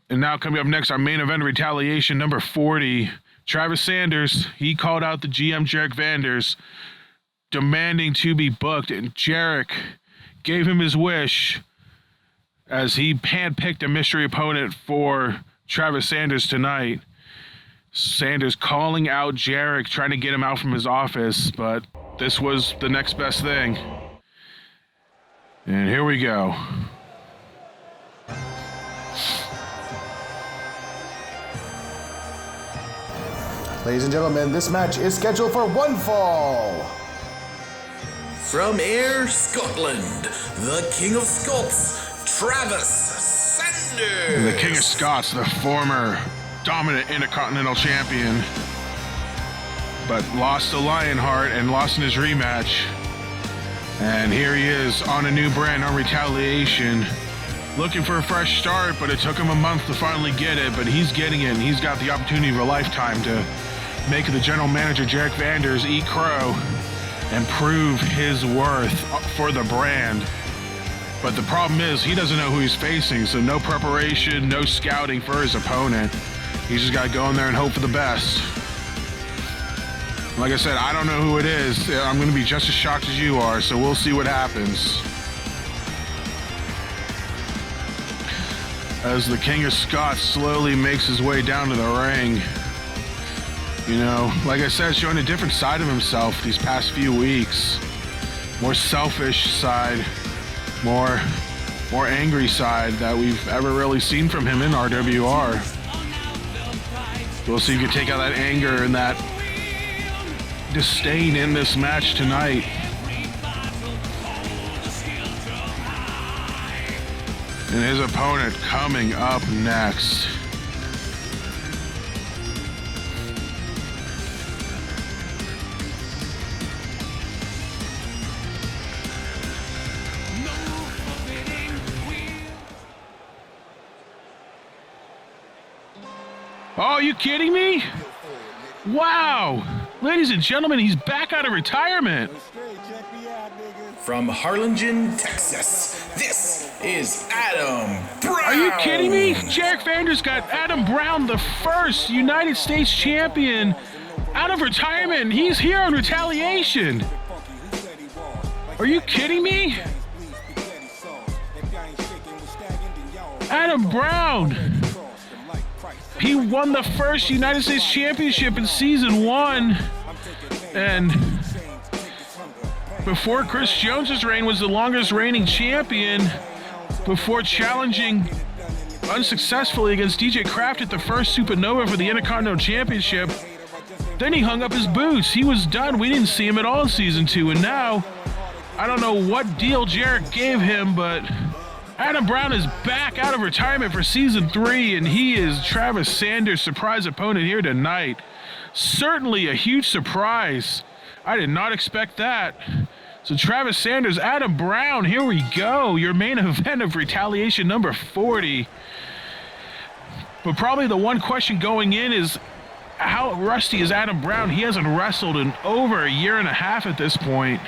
And now coming up next, our main event of Retaliation number 40. Travis Sanders, he called out the GM Jarek Vanders, demanding to be booked, and Jarek gave him his wish as he handpicked a mystery opponent for Travis Sanders tonight. Sanders calling out Jarek, trying to get him out from his office, but this was the next best thing. And here we go. Ladies and gentlemen, this match is scheduled for one fall. From Ayr, Scotland, the King of Scots, Travis Sanders. The King of Scots, the former dominant Intercontinental Champion, but lost to Lionheart and lost in his rematch. And here he is on a new brand, on Retaliation, looking for a fresh start, but it took him a month to finally get it, but he's getting it, and he's got the opportunity of a lifetime to make the general manager, Jarek Vanders, eat crow and prove his worth for the brand. But the problem is, he doesn't know who he's facing, so no preparation, no scouting for his opponent. He's just got to go in there and hope for the best. Like I said, I don't know who it is. I'm going to be just as shocked as you are, so we'll see what happens. As the King of Scots slowly makes his way down to the ring. You know, like I said, showing a different side of himself these past few weeks. More selfish side, more angry side that we've ever really seen from him in RWR. We'll see if he can take out that anger and that disdain in this match tonight. And his opponent coming up next. Oh, are you kidding me? Wow. Ladies and gentlemen, he's back out of retirement. From Harlingen, Texas, this is Adam Brown. Are you kidding me? Jarek Vanders got Adam Brown, the first United States champion, out of retirement, and he's here on Retaliation. Are you kidding me? Adam Brown. He won the first United States Championship in Season 1, and before Chris Jones's reign was the longest reigning champion, before challenging unsuccessfully against DJ Kraft at the first Supernova for the Intercontinental Championship. Then he hung up his boots. He was done. We didn't see him at all in Season 2, and now, I don't know what deal Jarek gave him, but Adam Brown is back out of retirement for Season 3, and he is Travis Sanders' surprise opponent here tonight. Certainly a huge surprise. I did not expect that. So Travis Sanders, Adam Brown, here we go. Your main event of Retaliation number 40. But probably the one question going in is, how rusty is Adam Brown? He hasn't wrestled in over a year and a half at this point.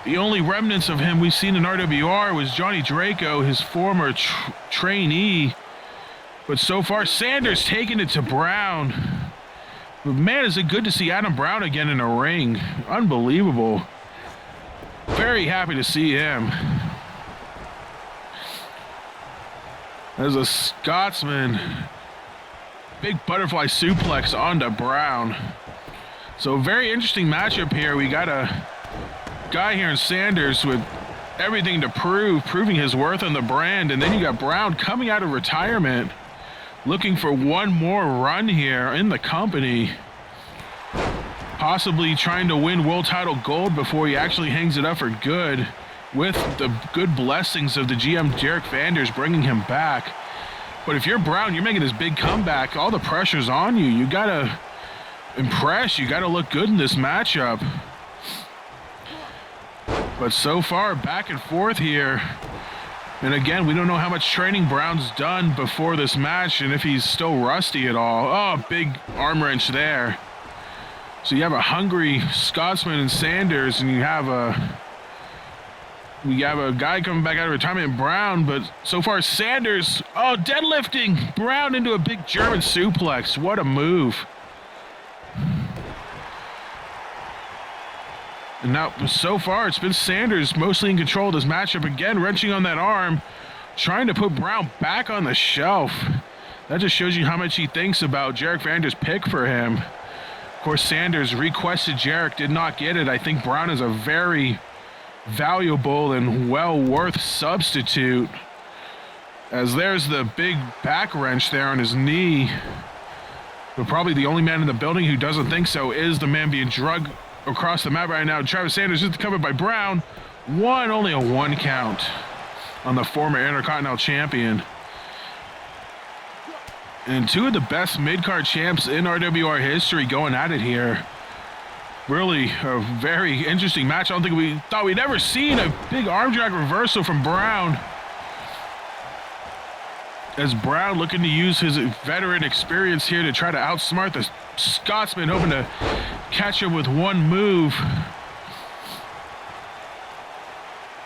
The only remnants of him we've seen in RWR was Johnny Draco, his former trainee. But so far, Sanders taking it to Brown. But man, is it good to see Adam Brown again in a ring. Unbelievable. Very happy to see him. As a Scotsman, big butterfly suplex onto Brown. So very interesting matchup here. We got a guy here in Sanders with everything to prove, proving his worth on the brand. And then you got Brown coming out of retirement, looking for one more run here in the company. Possibly trying to win world title gold before he actually hangs it up for good, with the good blessings of the GM Derek Vanders bringing him back. But if you're Brown, you're making this big comeback, all the pressure's on you. You gotta impress, you gotta look good in this matchup. But so far, back and forth here. And again, we don't know how much training Brown's done before this match and if he's still rusty at all. Oh, big arm wrench there. So you have a hungry Scotsman and Sanders, and you have a guy coming back out of retirement, Brown, but so far Sanders, oh, deadlifting Brown into a big German suplex. What a move. And now, so far, it's been Sanders mostly in control of this matchup. Again, wrenching on that arm, trying to put Brown back on the shelf. That just shows you how much he thinks about Derek Vanders' pick for him. Of course, Sanders requested Jarek, did not get it. I think Brown is a very valuable and well worth substitute, as there's the big back wrench there on his knee. But probably the only man in the building who doesn't think so is the man being drugged across the mat right now. Travis Sanders is covered by Brown. Only a 1 count on the former Intercontinental Champion. And two of the best mid-card champs in RWR history going at it here. Really a very interesting match. I don't think we thought we'd ever seen a big arm drag reversal from Brown. As Brown looking to use his veteran experience here to try to outsmart the Scotsman, hoping to catch him with one move.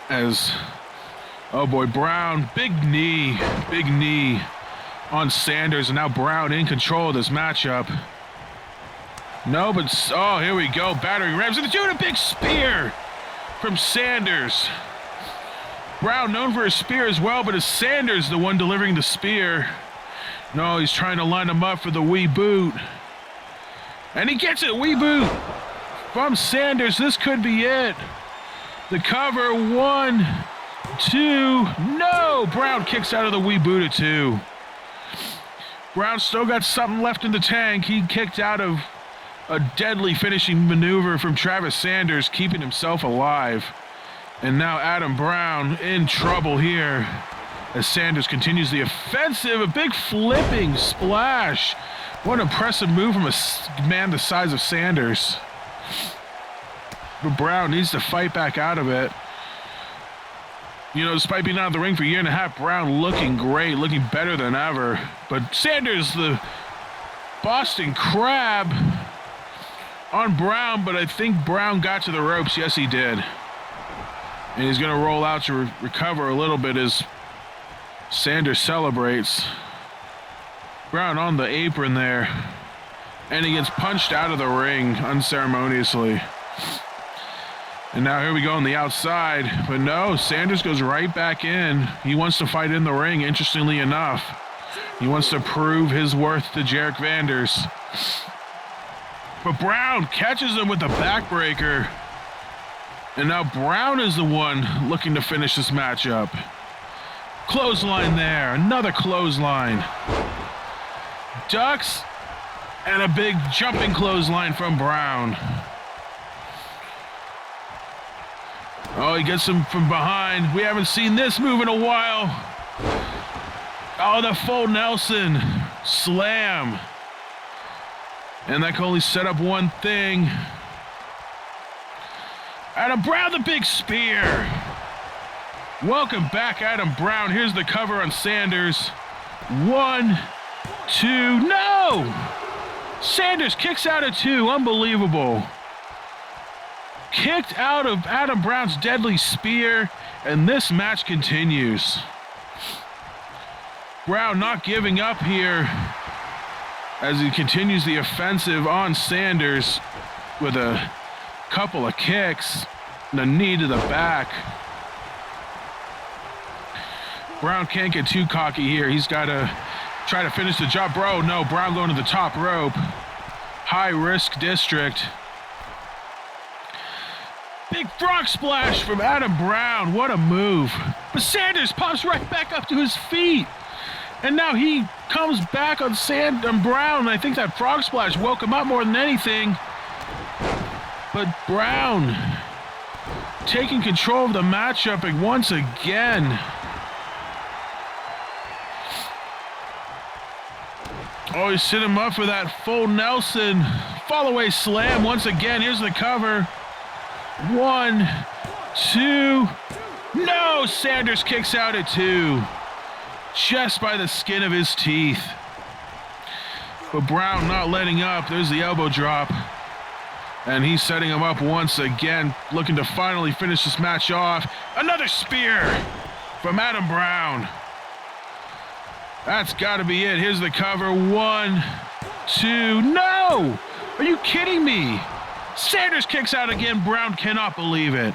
As, oh boy, Brown, big knee on Sanders, and now Brown in control of this matchup. No, but, oh, here we go, battering rams, and doing a big spear from Sanders. Brown known for his spear as well, but is Sanders the one delivering the spear? No, he's trying to line him up for the wee boot. And he gets it, wee boot from Sanders. This could be it. The cover, 1, 2, no! Brown kicks out of the wee boot at 2. Brown still got something left in the tank. He kicked out of a deadly finishing maneuver from Travis Sanders, keeping himself alive. And now Adam Brown in trouble here as Sanders continues the offensive. A big flipping splash. What an impressive move from a man the size of Sanders. But Brown needs to fight back out of it. You know, despite being out of the ring for a year and a half, Brown looking great, looking better than ever. But Sanders, the Boston Crab on Brown, but I think Brown got to the ropes. Yes, he did. And he's going to roll out to recover a little bit as Sanders celebrates. Brown on the apron there. And he gets punched out of the ring unceremoniously. And now here we go on the outside. But no, Sanders goes right back in. He wants to fight in the ring, interestingly enough. He wants to prove his worth to Derek Vanders. But Brown catches him with a backbreaker. And now Brown is the one looking to finish this matchup. Clothesline there, another clothesline. Ducks, and a big jumping clothesline from Brown. Oh, he gets him from behind. We haven't seen this move in a while. Oh, the full Nelson slam. And that can only set up one thing. Adam Brown, the big spear. Welcome back, Adam Brown. Here's the cover on Sanders. 1, 2, no! Sanders kicks out at 2, unbelievable. Kicked out of Adam Brown's deadly spear, and this match continues. Brown not giving up here as he continues the offensive on Sanders with a couple of kicks and a knee to the back. Brown can't get too cocky here. He's got to try to finish the job. No, Brown going to the top rope. High risk district. Big frog splash from Adam Brown. What a move. But Sanders pops right back up to his feet. And now he comes back on Brown. And I think that frog splash woke him up more than anything. But Brown taking control of the matchup once again. Oh, he's set him up for that full Nelson fall-away slam once again. Here's the cover. 1, 2. No! Sanders kicks out at 2. Just by the skin of his teeth. But Brown not letting up. There's the elbow drop. And he's setting him up once again, looking to finally finish this match off. Another spear from Adam Brown. That's got to be it. Here's the cover. 1, 2. No! Are you kidding me? Sanders kicks out again. Brown cannot believe it.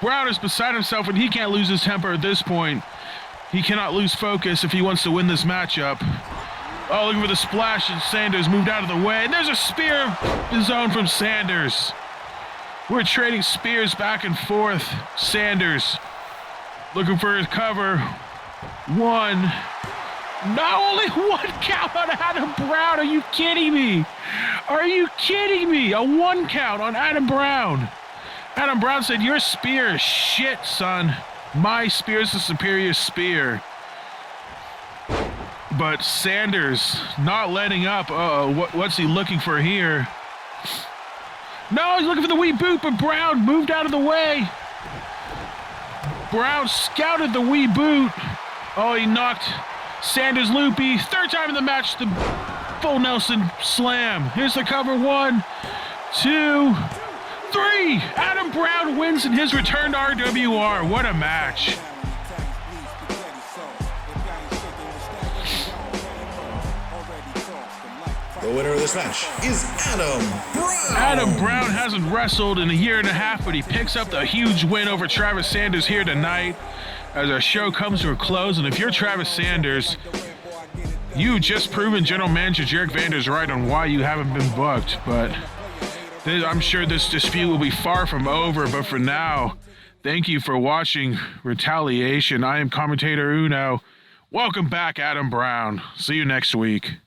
Brown is beside himself, and he can't lose his temper at this point. He cannot lose focus if he wants to win this matchup. Oh, looking for the splash, and Sanders moved out of the way. And there's a spear zone from Sanders. We're trading spears back and forth. Sanders looking for his cover. 1. No, only 1 count on Adam Brown. Are you kidding me? Are you kidding me? A 1 count on Adam Brown. Adam Brown said, your spear is shit, son. My spear is the superior spear. But Sanders not letting up. What's he looking for here? No, he's looking for the wee boot, but Brown moved out of the way. Brown scouted the wee boot. Oh, he knocked Sanders loopy. 3rd time in the match, the full Nelson slam. Here's the cover. 1, 2, 3. Adam Brown wins in his return to RWR. What a match. The winner of this match is Adam Brown. Adam Brown hasn't wrestled in a year and a half, but he picks up the huge win over Travis Sanders here tonight as our show comes to a close. And if you're Travis Sanders, you just proven General Manager Jarek Vander's right on why you haven't been booked. But I'm sure this dispute will be far from over. But for now, thank you for watching Retaliation. I am commentator Uno. Welcome back, Adam Brown. See you next week.